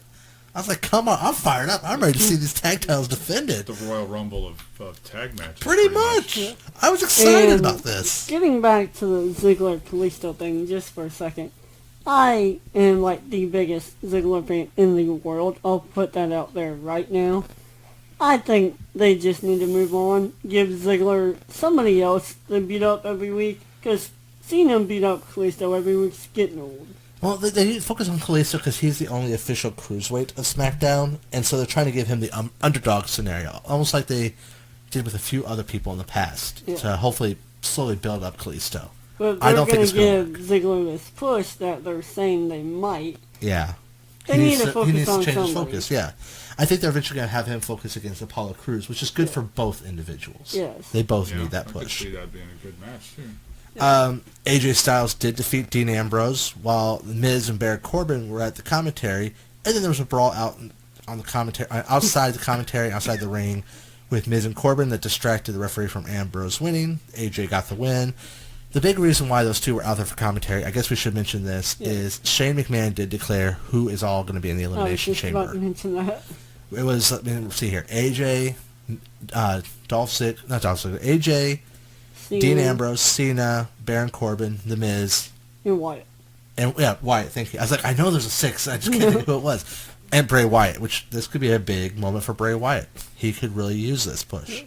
I was like, come on, I'm fired up. I'm ready to see these tag titles defended. The Royal Rumble of tag matches. Pretty much. Yeah. I was excited about this. Getting back to the Ziggler-Kalisto thing just for a second. I am like the biggest Ziggler fan in the world. I'll put that out there right now. I think they just need to move on. Give Ziggler somebody else to beat up every week. Because seeing him beat up Kalisto every week is getting old. Well, they need to focus on Kalisto because he's the only official cruiserweight of SmackDown, and so they're trying to give him the underdog scenario, almost like they did with a few other people in the past, to hopefully slowly build up Kalisto. But they're going to give Ziggler this push that they're saying they might. Yeah. They need to focus he needs on to change his somebody. focus. Yeah, I think they're eventually going to have him focus against Apollo Crews, which is good for both individuals. Yes. They both Yeah, need that I could push. see that being a good match too. AJ Styles did defeat Dean Ambrose, while The Miz and Baron Corbin were at the commentary, and then there was a brawl on the commentary, outside the commentary, outside the ring, with Miz and Corbin that distracted the referee from Ambrose winning. AJ got the win. The big reason why those two were out there for commentary, I guess we should mention this, is Shane McMahon did declare who is all going to be in the I was Elimination just about Chamber. to mention that. It was, let's see here, AJ, AJ, Cena Dean Ambrose, Cena, Baron Corbin, The Miz, and Wyatt. and Wyatt, thank you. I was like, I know there's a 6, I just can't think of who it was. And Bray Wyatt, which this could be a big moment for Bray Wyatt. He could really use this push.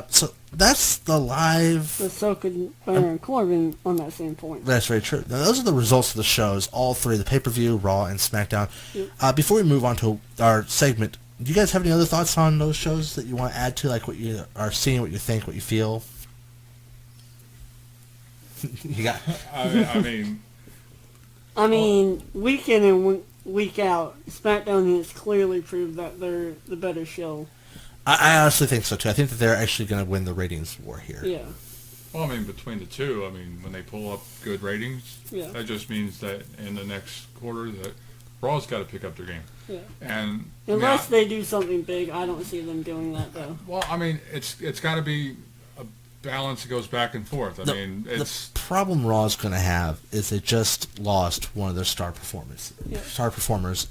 So that's the live... But so could Baron Corbin on that same point. That's very true. Now, those are the results of the shows, all three, the pay-per-view, Raw, and SmackDown. Yep. Before we move on to our segment, do you guys have any other thoughts on those shows that you want to add to, like what you are seeing, what you think, what you feel? You got... I mean, week in and week out, SmackDown has clearly proved that they're the better show. I honestly think so, too. I think that they're actually going to win the ratings war here. Yeah. well, I mean, between the two, I mean, when they pull up good ratings, Yeah. that just means that in the next quarter, that Raw's got to pick up their game. Yeah. And Unless they do something big, I don't see them doing that, though. well, I mean, it's got to be a balance that goes back and forth. I mean, The it's problem Raw's going to have is they just lost one of their star performers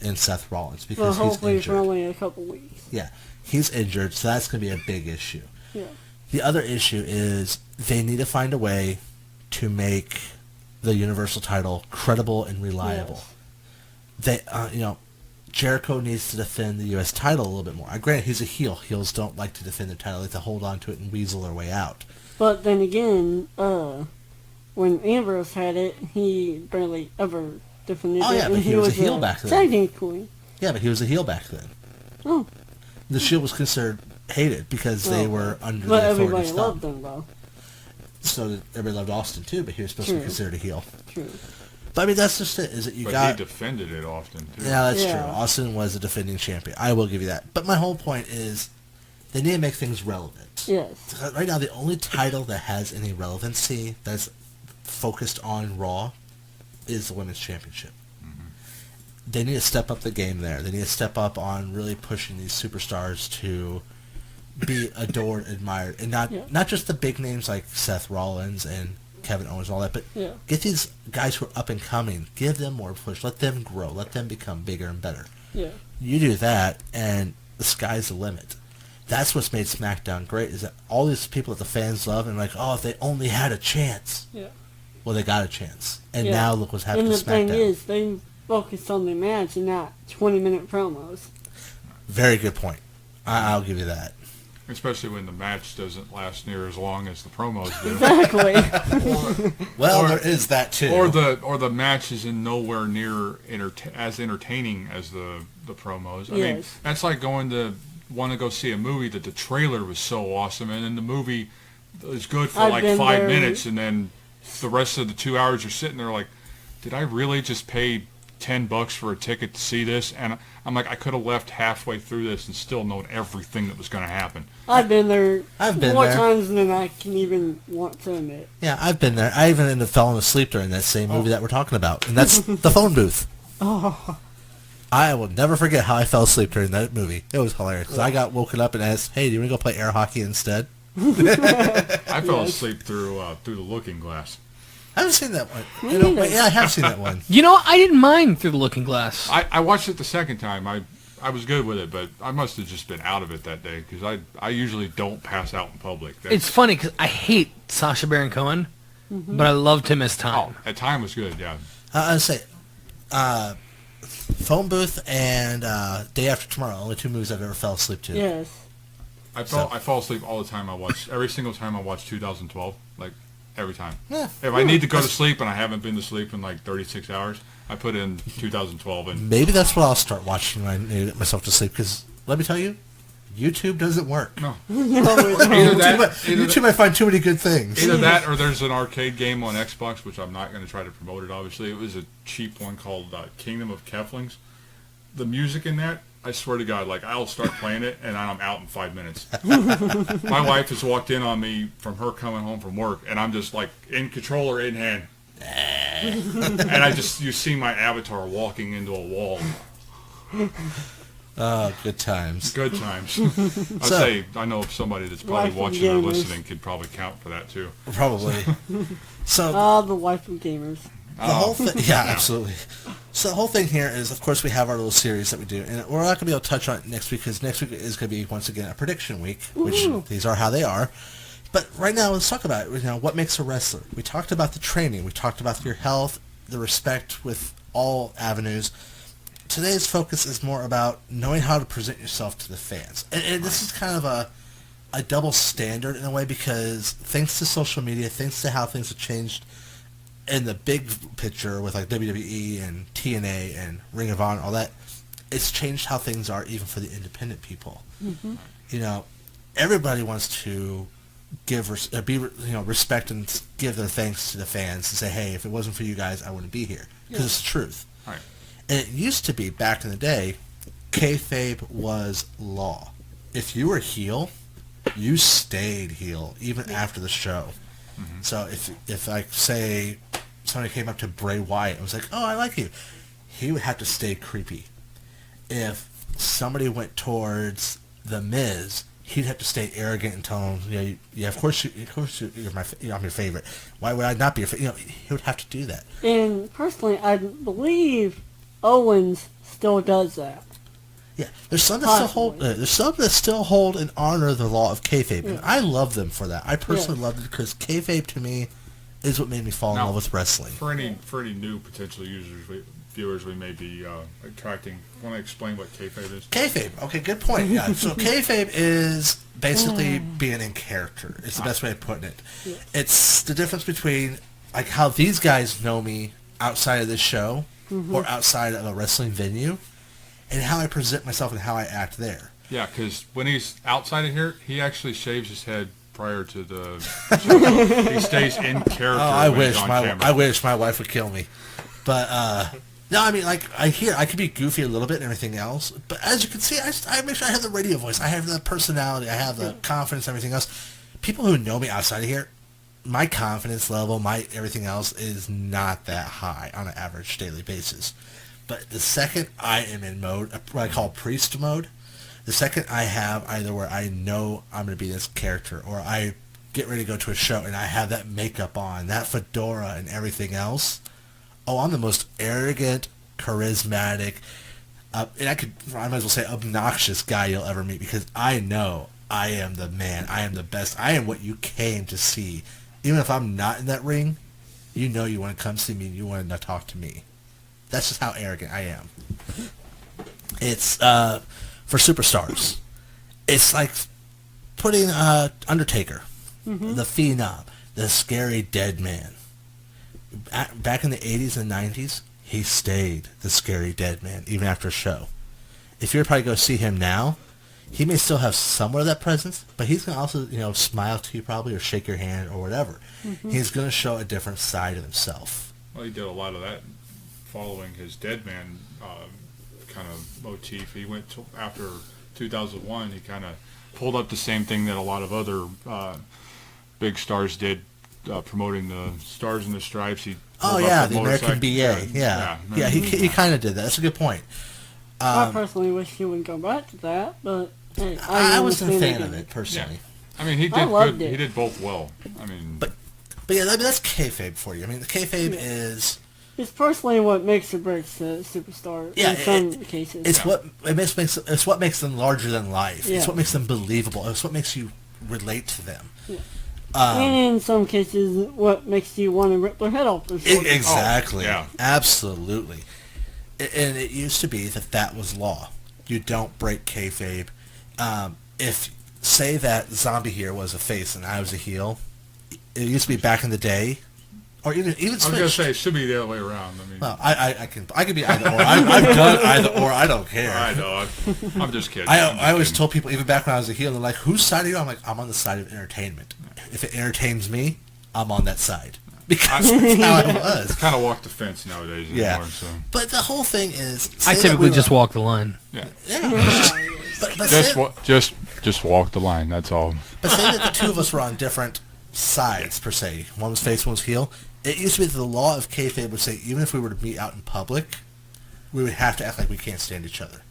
in Seth Rollins Well, because he's hopefully for injured. only a couple weeks. Yeah, he's injured, so that's going to be a big issue. Yeah. The other issue is they need to find a way to make the Universal title credible and reliable. Yes. They, Jericho needs to defend the U.S. title a little bit more. Granted, he's a heel. Heels don't like to defend their title. They like to hold on to it and weasel their way out. But then again, when Ambrose had it, he barely ever defended Oh, it. yeah, but and he was a heel back then. Technically. Yeah, but he was a heel back then. Oh. The Shield was considered hated because they were under But the authority everybody of loved Stump. them, though. So did everybody loved Austin too, but he was supposed to be True. considered a heel. True. But I mean, that's just it. Is that you but got? he defended it often too. Yeah, that's Yeah. true. Austin was a defending champion. I will give you that. But my whole point is, they need to make things relevant. Yes. Right now, the only title that has any relevancy that's focused on Raw is the Women's Championship. They need to step up the game there. They need to step up on really pushing these superstars to be adored, admired, and not just the big names like Seth Rollins and Kevin Owens and all that, but Yeah. get these guys who are up and coming, give them more push, let them grow, let them become bigger and better. Yeah. You do that, and the sky's the limit. That's what's made SmackDown great, is that all these people that the fans love, and like, oh, if they only had a chance. Yeah. Well, they got a chance. And Yeah. now look what's happened And to the thing SmackDown. is, they focused on the match and not 20-minute promos. Very good point. I'll give you that. Especially when the match doesn't last near as long as the promos do. Exactly. Well, Or- there is that too. Or the match is in nowhere near as entertaining as the promos. I mean, Yes. that's like want to go see a movie that the trailer was so awesome, and then the movie is good for I've like been 5 there. minutes, and then the rest of the 2 hours you're sitting there like, did I really just pay $10 for a ticket to see this? And I'm like, I could have left halfway through this and still known everything that was going to happen. I've been there I've been more there. times than I can even want to admit. Yeah, I've been there. I even ended up falling asleep during that same movie that we're talking about, and that's the phone booth. Oh. I will never forget how I fell asleep during that movie. It was hilarious. 'Cause I got woken up and asked, "Hey, do you want to go play air hockey instead?" I fell asleep through the Looking Glass. I haven't seen that one. Me neither. Yeah, I have seen that one. You know, I didn't mind Through the Looking Glass. I watched it the second time. I was good with it, but I must have just been out of it that day because I usually don't pass out in public. It's funny because I hate Sacha Baron Cohen, but I loved him as Time. At time was good, yeah. I'd say, phone booth and Day After Tomorrow, only two movies I've ever fell asleep to. Yes. I fall asleep all the time. Every single time I watch 2012, like every time. Yeah. If I need to go to sleep and I haven't been to sleep in like 36 hours, I put in 2012 and Maybe that's what I'll start watching when I need to get myself to sleep. Because let me tell you, YouTube doesn't work. No. No, YouTube might find too many good things. Either that or there's an arcade game on Xbox, which I'm not going to try to promote it, obviously. It was a cheap one called Kingdom of Keflings. The music in that, I swear to God, like, I'll start playing it, and I'm out in 5 minutes. My wife has walked in on me from her coming home from work, and I'm just, like, in controller in hand. And you see my avatar walking into a wall. Oh, good times. Good times. I know somebody that's probably Life of watching or gamers. listening could probably count for that, too. Probably. So the wife of gamers. the whole thing, yeah, absolutely. So the whole thing here is, of course, we have our little series that we do, and we're not going to be able to touch on it next week because next week is going to be once again a prediction week, which these are how they are. But right now, let's talk about what makes a wrestler. We talked about the training. We talked about your health, the respect with all avenues. Today's focus is more about knowing how to present yourself to the fans. And this is kind of a double standard in a way because thanks to social media, thanks to how things have changed in the big picture with like WWE and TNA and Ring of Honor, all that, it's changed how things are even for the independent people. Mm-hmm. Everybody wants to give respect and give their thanks to the fans and say, hey, if it wasn't for you guys, I wouldn't be here. Because it's the truth. Right. And it used to be, back in the day, kayfabe was law. If you were heel, you stayed heel, even after the show. Mm-hmm. So if like, say, somebody came up to Bray Wyatt and was like, oh, I like you, he would have to stay creepy. If somebody went towards The Miz, he'd have to stay arrogant and tell him, of course I'm your favorite. Why would I not be your favorite? He would have to do that. And personally, I believe Owens still does that. Yeah, there's some that still hold and honor the law of kayfabe, and I love them for that. I personally love it because kayfabe to me is what made me fall in love with wrestling. For any new potential viewers we may be attracting, want to explain what kayfabe is? Kayfabe, okay, good point. Yeah, so kayfabe is basically being in character. It's the best way of putting it. Yeah. It's the difference between like how these guys know me outside of this show or outside of a wrestling venue, and how I present myself and how I act there. Yeah, because when he's outside of here, he actually shaves his head prior to the show. He stays in character. Oh, I wish my wife would kill me. But no, I mean, like, I could be goofy a little bit and everything else, but as you can see, I make sure I have the radio voice, I have the personality, I have the confidence, everything else. People who know me outside of here, my confidence level, my everything else is not that high on an average daily basis. But the second I am in mode, what I call priest mode, the second I have either where I know I'm going to be this character, or I get ready to go to a show and I have that makeup on, that fedora and everything else, I'm the most arrogant, charismatic, and I might as well say obnoxious guy you'll ever meet, because I know I am the man, I am the best, I am what you came to see. Even if I'm not in that ring, you want to come see me and you want to talk to me. That's just how arrogant I am. It's, for superstars, it's like putting Undertaker, the Phenom, the scary dead man. Back in the 80s and 90s, he stayed the scary dead man, even after a show. If you were to probably go see him now, he may still have somewhat of that presence, but he's going to also, smile to you probably, or shake your hand, or whatever. He's going to show a different side of himself. Well, he did a lot of that following his dead man kind of motif. He went to, after 2001, he kind of pulled up the same thing that a lot of other big stars did, promoting the Stars and the Stripes. He the American BA. Yeah, he kind of did that. That's a good point. I personally wish he wouldn't go back to that, but hey, I wasn't a fan of it personally. Yeah. I mean, he did good. He did both well. I mean, but yeah, that's kayfabe for you. I mean, the kayfabe is. It's personally what makes or breaks a superstar. In some cases, it's what makes them larger than life. Yeah. It's what makes them believable. It's what makes you relate to them. Yeah. And in some cases, what makes you want to rip their head off? Exactly. Yeah. Absolutely. And it used to be that was law. You don't break kayfabe. If, say that Zombie here was a face and I was a heel, it used to be back in the day, or even I was switched. gonna say it should be the other way around. I mean, Well, I can be either or. I've done either or. I don't care. I know. I'm just kidding. I always told people, even back when I was a heel, they're like, "Whose side are you?" I'm like, "I'm on the side of entertainment. If it entertains me, I'm on that side." Because that's how I was. kind of walk the fence nowadays anymore. So. But the whole thing is, I typically just walk the line. Yeah. But Just walk the line. That's all. But say that the two of us were on different sides per se. One was face, one was heel. It used to be that the law of kayfabe would say even if we were to meet out in public, we would have to act like we can't stand each other.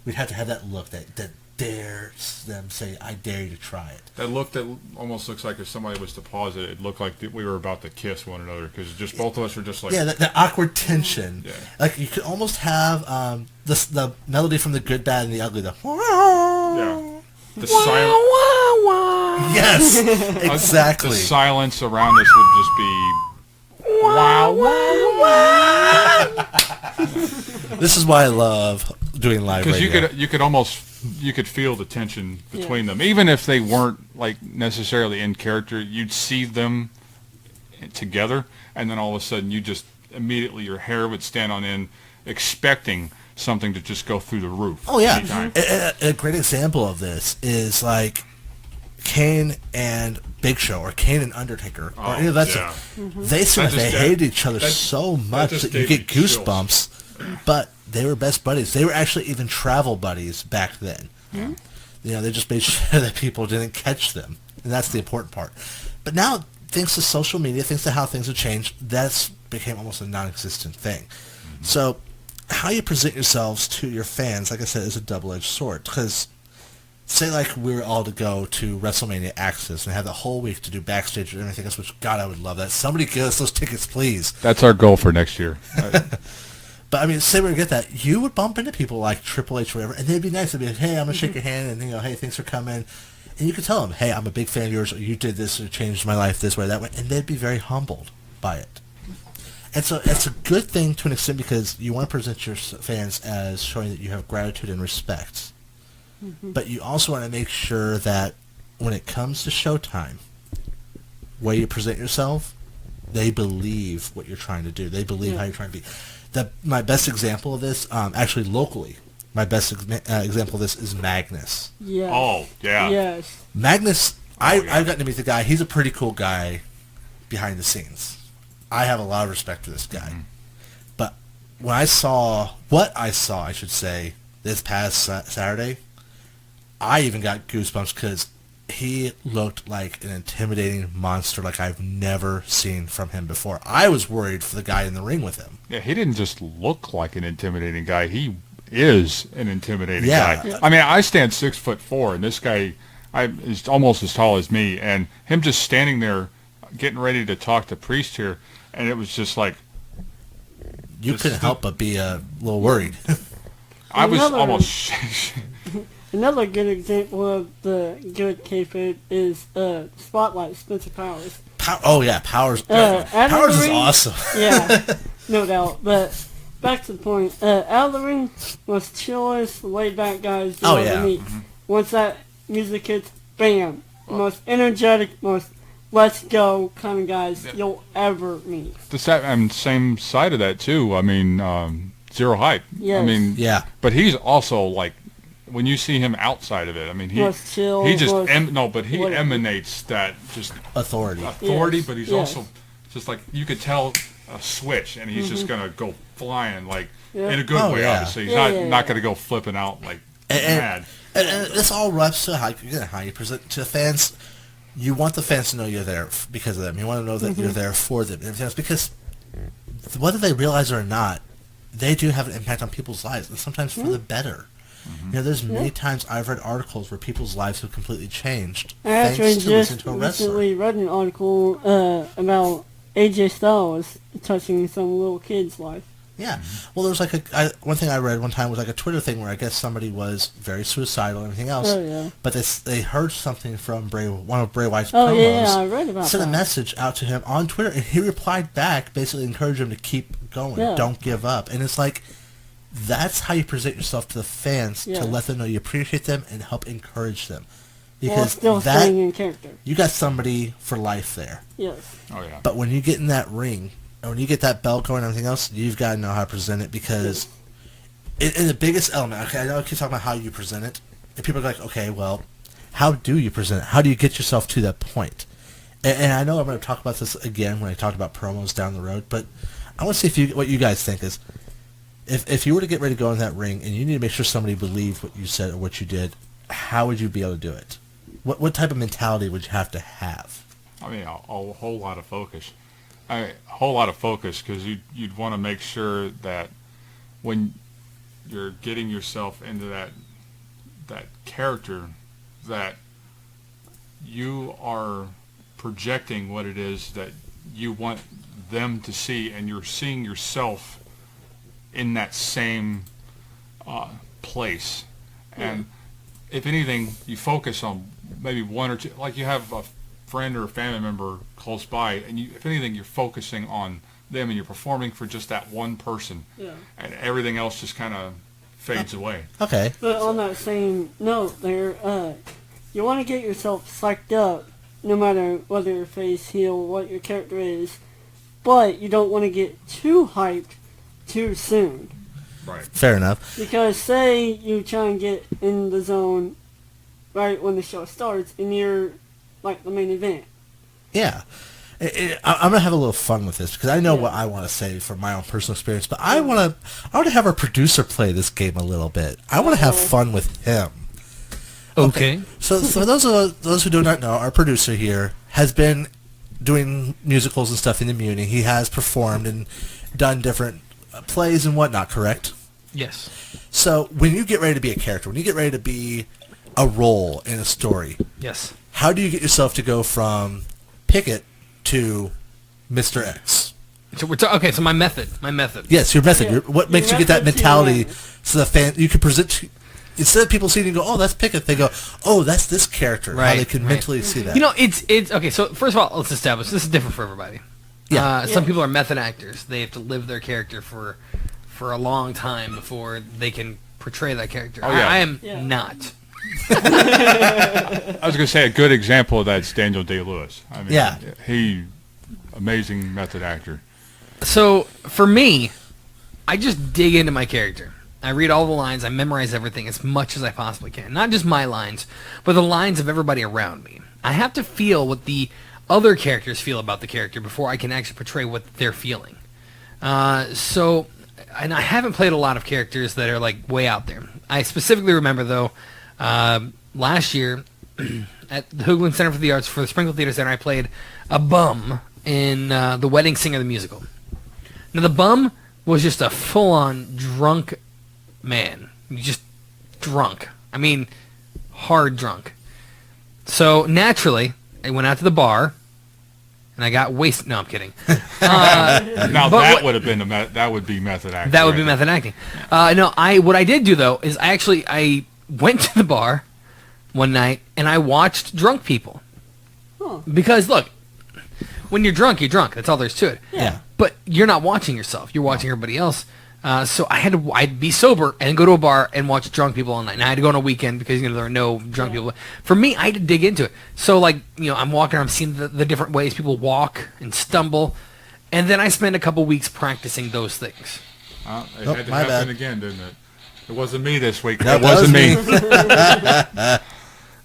We'd have to have that look that dares them say, "I dare you to try it." That look that almost looks like if somebody was to pause it, it looked like we were about to kiss one another because just both of us were just like that awkward tension. Yeah. Like you could almost have the melody from The Good, Bad, and the Ugly. The silence. Yes, exactly. The silence around us would just be wow. This is why I love doing live radio. Because you could feel the tension between them, even if they weren't like necessarily in character. You'd see them together, and then all of a sudden, you just immediately your hair would stand on end, expecting something to just go through the roof. Oh yeah, anytime. a great example of this is like Kane and Big Show, or Kane and Undertaker, or any of that stuff. They seem like they hated each other so much that you get goosebumps. But they were best buddies. They were actually even travel buddies back then. You know, they just made sure that people didn't catch them, and that's the important part. But now, thanks to social media, thanks to how things have changed, that's became almost a non-existent thing. So, how you present yourselves to your fans, like I said, is a double-edged sword. Because, say like we were all to go to WrestleMania Access and have the whole week to do backstage and everything else, which, God, I would love that. Somebody give us those tickets, please. That's our goal for next year. But I mean, say we were to get that, you would bump into people like Triple H or whatever, and they'd be nice. They'd be like, "Hey, I'm gonna shake your hand," and hey, thanks for coming. And you could tell them, "Hey, I'm a big fan of yours. Or you did this, or changed my life this way, that way," and they'd be very humbled by it. And so it's a good thing to an extent because you want to present your fans as showing that you have gratitude and respect. But you also want to make sure that when it comes to showtime, where you present yourself, they believe what you're trying to do. They believe how you're trying to be. My best example of this, actually locally, my best example of this is Magnus. Yes. Oh, yeah. Yes. Magnus, I've gotten to meet the guy. He's a pretty cool guy behind the scenes. I have a lot of respect for this guy. But when I saw, I should say, this past Saturday, I even got goosebumps because he looked like an intimidating monster like I've never seen from him before. I was worried for the guy in the ring with him. Yeah, he didn't just look like an intimidating guy. He is an intimidating guy. Yeah. I mean, I stand 6'4", and this guy is almost as tall as me, and him just standing there getting ready to talk to Priest here, and it was just like... You couldn't help but be a little worried. I was almost... Another good example of the good kayfabe is Spotlight, Spencer Powers. Powers. Powers is awesome. Yeah, no doubt. But back to the point. Out of the ring, most chillest, laid back guys you'll ever meet. Once that music hits, bam, most energetic, most let's go kind of guys you'll ever meet. The same side of that too. I mean, Zero Hype. Yes. I mean, yeah. But he's also like, when you see him outside of it, I mean, he just emanates that just authority. Yes. But he's also just like, you could tell a switch, and he's just gonna go flying like in a good way. Obviously, he's not gonna go flipping out like mad. And this all reps to how you present to the fans. You want the fans to know you're there because of them. You want to know that you're there for them and everything else, because whether they realize it or not, they do have an impact on people's lives, and sometimes for the better. You know, there's many times I've read articles where people's lives have completely changed thanks to listening to a wrestler. I recently read an article about AJ Styles touching some little kid's life. Yeah. Well, there was like one thing I read one time was like a Twitter thing where I guess somebody was very suicidal and everything else. Oh, yeah. But they heard something from one of Bray Wyatt's promos. Oh, yeah, I read about that. Sent a message out to him on Twitter, and he replied back, basically encouraged him to keep going, don't give up. And it's like, that's how you present yourself to the fans, to let them know you appreciate them and help encourage them. Because still staying in character. you got somebody for life there. Yes. Oh yeah. But when you get in that ring, and when you get that belt going and everything else, you've got to know how to present it because in the biggest element, okay, I know I keep talking about how you present it, and people are like, okay, well, how do you present it? How do you get yourself to that point? And I know I'm going to talk about this again when I talk about promos down the road, but I want to see what you guys think is, if you were to get ready to go in that ring and you need to make sure somebody believed what you said or what you did, how would you be able to do it? What type of mentality would you have to have? I mean, a whole lot of focus. A whole lot of focus because you'd want to make sure that when you're getting yourself into that character, that you are projecting what it is that you want them to see, and you're seeing yourself in that same place. And if anything, you focus on maybe one or two, like you have a friend or a family member close by, and if anything, you're focusing on them and you're performing for just that one person, and everything else just kind of fades away. Okay. But on that same note there, you want to get yourself psyched up no matter whether your face, heel, what your character is, but you don't want to get too hyped too soon. Right. Fair enough. Because say you try and get in the zone right when the show starts and you're like the main event. Yeah. I'm going to have a little fun with this because I know what I want to say from my own personal experience, but I want to have our producer play this game a little bit. I want to have fun with him. Okay. So for those who do not know, our producer here has been doing musicals and stuff in the Muni. He has performed and done different plays and whatnot, correct? Yes. So when you get ready to be a character, when you get ready to be a role in a story, Yes. how do you get yourself to go from Pickett to Mr. X? So okay. So my method. Yes, your method. Yeah. What makes Your you get that method to mentality win. so the fan you can present instead of people seeing you go, oh, that's Pickett, they go, oh, that's this character. How Right, they can right. mentally see that. You know, it's okay. So first of all, let's establish this is different for everybody. Yeah. Some people are method actors. They have to live their character for a long time before they can portray that character. Oh, yeah. I am Yeah. not. I was going to say a good example of that's Daniel Day-Lewis. I mean, he amazing method actor. So for me, I just dig into my character. I read all the lines. I memorize everything as much as I possibly can. Not just my lines, but the lines of everybody around me. I have to feel what the other characters feel about the character before I can actually portray what they're feeling. And I haven't played a lot of characters that are like way out there. I specifically remember though, last year at the Hoogland Center for the Arts for the Springfield Theater Center, I played a bum in The Wedding Singer the musical. Now the bum was just a full-on drunk man, just drunk. I mean, hard drunk. So naturally, I went out to the bar, and I got wasted. No, I'm kidding. Now that would have been that would be method acting. That would be method acting. No, what I did do though is I went to the bar one night and I watched drunk people. Huh. Because look, when you're drunk, you're drunk. That's all there is to it. Yeah. But you're not watching yourself. You're watching everybody else. So I'd be sober and go to a bar and watch drunk people all night. And I had to go on a weekend because there are no drunk people. For me, I had to dig into it. So I'm walking around, I'm seeing the different ways people walk and stumble, and then I spend a couple weeks practicing those things. It had to my happen bad. again, didn't it? It wasn't me this week. That That wasn't was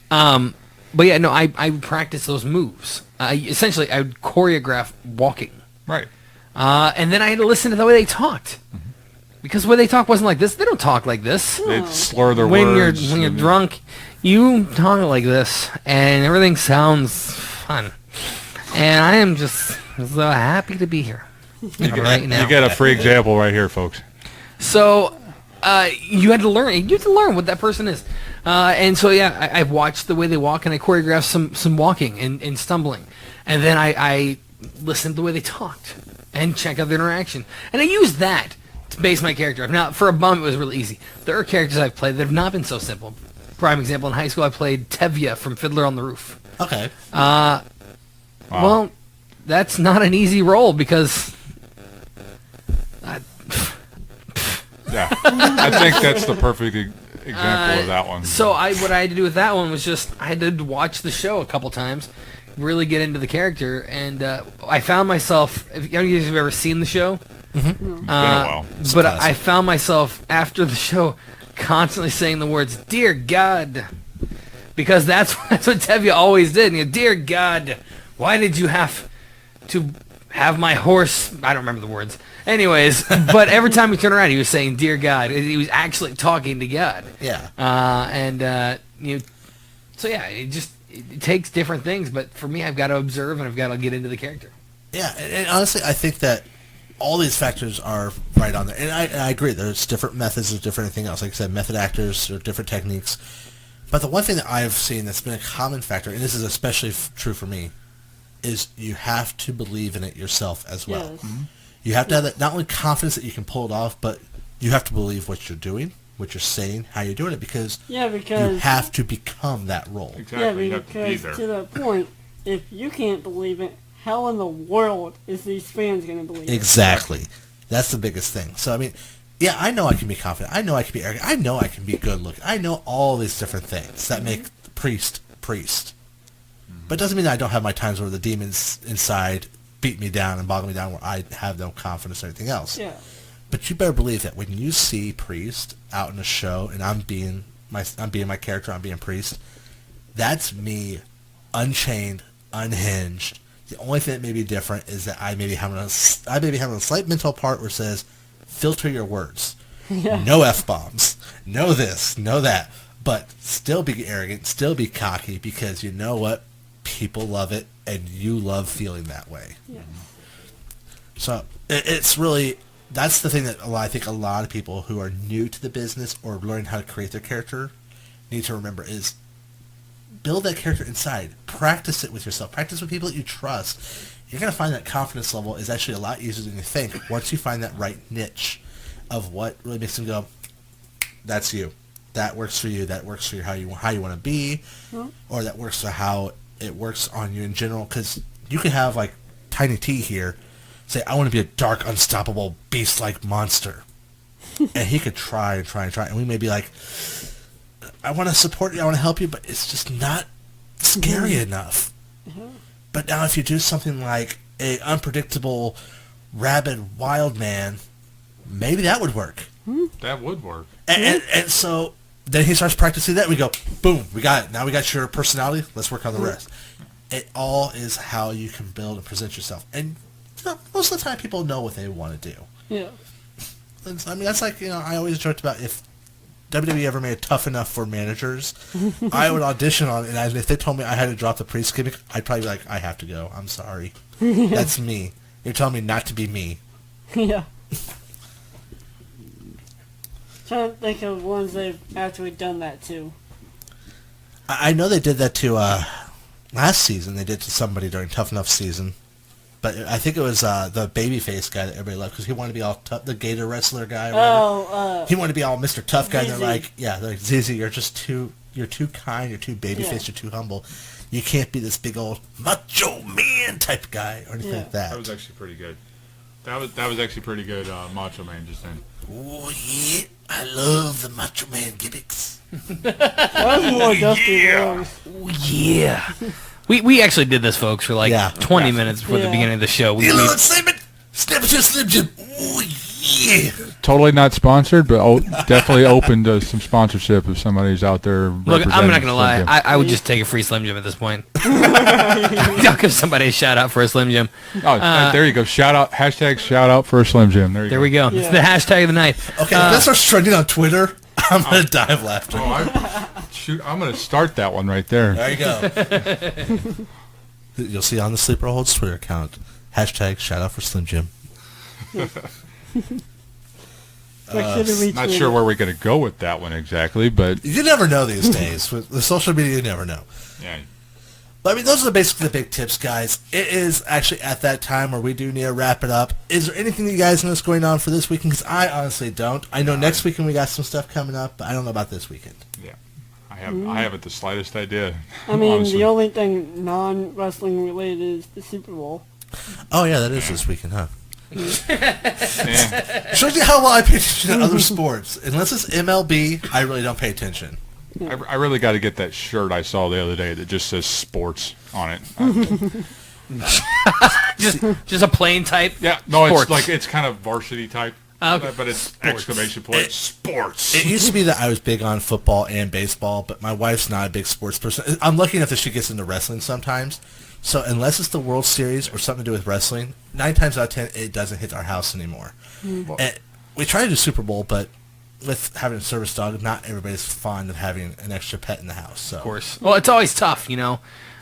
me. But yeah, no, I practice those moves. Essentially, I would choreograph walking, Right. and then I had to listen to the way they talked. Because the way they talk wasn't like this. They don't talk like this. They'd slur their When words. you're drunk, you talk like this, and everything sounds fun. And I am just so happy to be here right now. You get a free example right here, folks. So you had to learn. You have to learn what that person is. And so yeah, I've watched the way they walk, and I choreographed some walking and stumbling, and then I listened to the way they talked and checked out the interaction, and I used that to base my character. Now, for a bum, it was really easy. There are characters I've played that have not been so simple. Prime example, in high school, I played Tevye from Fiddler on the Roof. Okay. Well, that's not an easy role because... Yeah, I think that's the perfect example of that one. So what I had to do with that one was just I had to watch the show a couple times, really get into the character, and I found myself. If you guys have ever seen the show, It's been a while. but I found myself after the show constantly saying the words "Dear God," because that's what Tevye always did. And he goes, "Dear God, why did you have to have my horse?" I don't remember the words. Anyways, but every time he turned around, he was saying "Dear God." He was actually talking to God. Yeah. So yeah, it takes different things. But for me, I've got to observe and I've got to get into the character. Yeah, and honestly, I think that all these factors are right on there. And I agree. There's different methods, there's different anything else. Like I said, method actors or different techniques. But the one thing that I've seen that's been a common factor, and this is especially true for me, is you have to believe in it yourself as well. Yes. Mm-hmm. You have to have that, not only confidence that you can pull it off, but you have to believe what you're doing, what you're saying, how you're doing it, because you have to become that role. Exactly. You have to be because there. to that point, if you can't believe it, how in the world is these fans going to believe it? Exactly. That's the biggest thing. So, I mean, yeah, I know I can be confident. I know I can be arrogant. I know I can be good looking. I know all these different things that make the priest. But it doesn't mean that I don't have my times where the demons inside beat me down and bog me down where I have no confidence or anything else. Yeah. But you better believe that when you see priest out in a show and I'm being my character, I'm being priest, that's me unchained, unhinged. The only thing that may be different is that I may be having a slight mental part where it says, filter your words. Yeah. No F-bombs. No this, no that. But still be arrogant, still be cocky, because you know what? People love it, and you love feeling that way. Yeah. So it's really, that's the thing that I think a lot of people who are new to the business or learning how to create their character need to remember is build that character inside. Practice it with yourself. Practice with people that you trust. You're going to find that confidence level is actually a lot easier than you think once you find that right niche of what really makes them go, that's you. That works for you. That works for you how you want to be, or that works for how it works on you in general. Because you can have, like, Tiny T here say, I want to be a dark, unstoppable, beast-like monster. And he could try and try and try. And we may be like, I want to support you, I want to help you, but it's just not scary enough. But now if you do something like a unpredictable, rabid, wild man, maybe that would work. That would work. And so then he starts practicing that. We go, boom, we got it. Now we got your personality. Let's work on the rest. It all is how you can build and present yourself. And most of the time people know what they want to do. Yeah. And I mean, that's like, I always joked about if WWE ever made it tough enough for managers, I would audition on it, and if they told me I had to drop the priest gimmick, I'd probably be like, I have to go. I'm sorry. That's me. You're telling me not to be me. Yeah. Trying to think of ones they've actually done that to. I know they did that to, last season. They did to somebody during Tough Enough season. But I think it was the babyface guy that everybody loved because he wanted to be all tough, the Gator wrestler guy. He wanted to be all Mr. Tough guy. And they're like, they're like, ZZ, you're too kind, you're too babyface, you're too humble. You can't be this big old macho man type guy or anything like that. That was actually pretty good. That was actually pretty good, Macho Man just then. Oh yeah, I love the Macho Man gimmicks. That was more Dusty Rhodes. Oh yeah. We actually did this, folks, for like 20 minutes before the beginning of the show. We Slim Jim. Oh yeah. Totally not sponsored, but definitely open to some sponsorship if somebody's out there. Look, I'm not gonna lie. I would just take a free Slim Jim at this point. I'll give somebody a shout out for a Slim Jim. Oh, there you go. Shout out for a Slim Jim. There we go. It's the hashtag of the night. Okay, if that starts trending on Twitter, I'm gonna die of laughter. I'm gonna start that one right there. There you go. You'll see on the Sleeper Holds Twitter account. Hashtag shout out for Slim Jim. Not sure where we're going to go with that one exactly, but you never know these days. With the social media, you never know. Yeah. But I mean, those are basically the big tips, guys. It is actually at that time where we do need to wrap it up. Is there anything that you guys know is going on for this weekend? Because I honestly don't. I know next weekend we got some stuff coming up, but I don't know about this weekend. Yeah. I haven't the slightest idea. I mean, honestly. the only thing non-wrestling related is the Super Bowl. Oh, yeah, that is this weekend, huh? Yeah. Shows you how well I pay attention to other sports. Unless it's MLB, I really don't pay attention. I really got to get that shirt I saw the other day that just says sports on it. just a plain type. Yeah, no, Sports. it's kind of varsity type, Okay. but it's exclamation point. Sports. It used to be that I was big on football and baseball, but my wife's not a big sports person. I'm lucky enough that she gets into wrestling sometimes. So unless it's the World Series or something to do with wrestling, 9 times out of 10, it doesn't hit our house anymore. And we try to do Super Bowl, but with having a service dog, not everybody's fond of having an extra pet in the house. So. Of course. Well, it's always tough,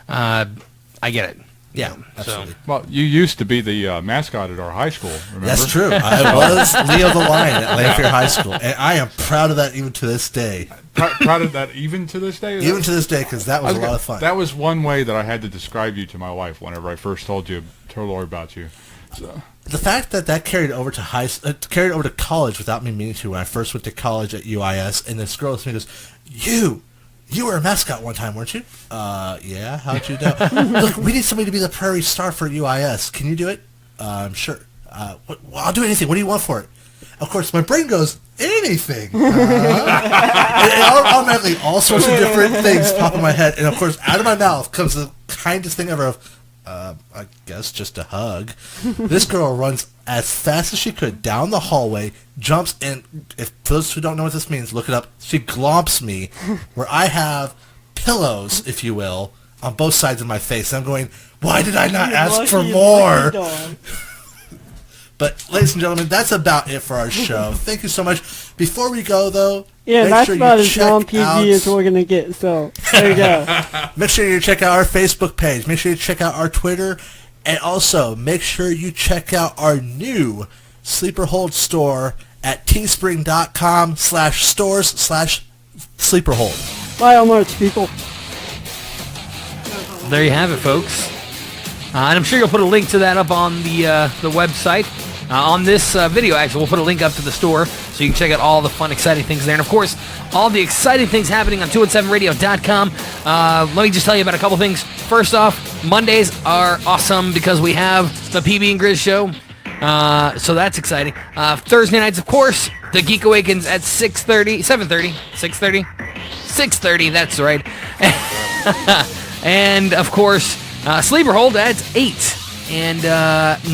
I get it. Yeah, So- absolutely. Well, you used to be the mascot at our high school, remember? That's true. I was Leo the Lion at Lanphier High School, and I am proud of that even to this day. Proud of that even to this day? Even to this day, because that was a lot of fun. That was one way that I had to describe you to my wife whenever I first told her about you. So. The fact that carried over to carried over to college without me meaning to when I first went to college at UIS, and this girl looks at me and goes, You were a mascot one time, weren't you? Yeah, how'd you know? Look, we need somebody to be the Prairie Star for UIS. Can you do it? Sure. Well, I'll do anything. What do you want for it? Of course, my brain goes, anything. And automatically, all sorts of different things pop in my head. And, of course, out of my mouth comes the kindest thing ever of, I guess just a hug. This girl runs as fast as she could down the hallway, jumps, and if those who don't know what this means, look it up. She glomps me, where I have pillows, if you will, on both sides of my face. And I'm going, why did I not ask for more? But, ladies and gentlemen, that's about it for our show. Thank you so much. Before we go, though, Yeah, make that's sure about you as check non-PG out- as we're going to get, so there you go. Make sure you check out our Facebook page. Make sure you check out our Twitter. And also, make sure you check out our new Sleeper Hold store at teespring.com/stores/sleeperhold. Buy how much, people. There you have it, folks. And I'm sure you'll put a link to that up on the website. On this video, actually, we'll put a link up to the store so you can check out all the fun, exciting things there. And, of course, all the exciting things happening on 217radio.com. Let me just tell you about a couple things. First off, Mondays are awesome because we have the PB and Grizz show. So that's exciting. Thursday nights, of course, the Geek Awakens at 6:30, 7:30, 6:30? 6:30, that's right. And, of course, Sleeper Hold at 8. And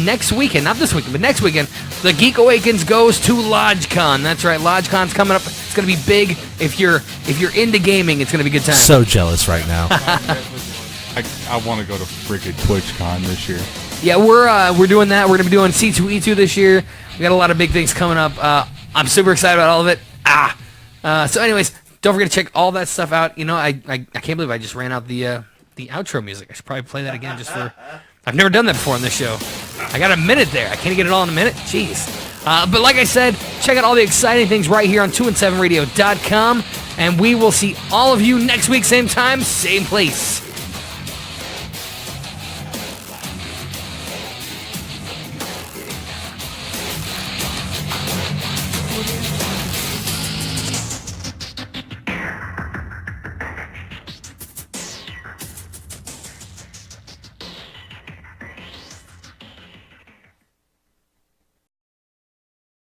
next weekend, not this weekend, but next weekend, the Geek Awakens goes to LodgeCon. That's right, LodgeCon's coming up. It's going to be big. If you're into gaming, it's going to be a good time. So jealous right now. I want to go to freaking TwitchCon this year. Yeah, we're doing that. We're going to be doing C2E2 this year. We got a lot of big things coming up. I'm super excited about all of it. So anyways, don't forget to check all that stuff out. You know, I can't believe I just ran out the outro music. I should probably play that again just for... I've never done that before on this show. I got a minute there. I can't get it all in a minute. Jeez. But like I said, check out all the exciting things right here on 217radio.com. And we will see all of you next week, same time, same place.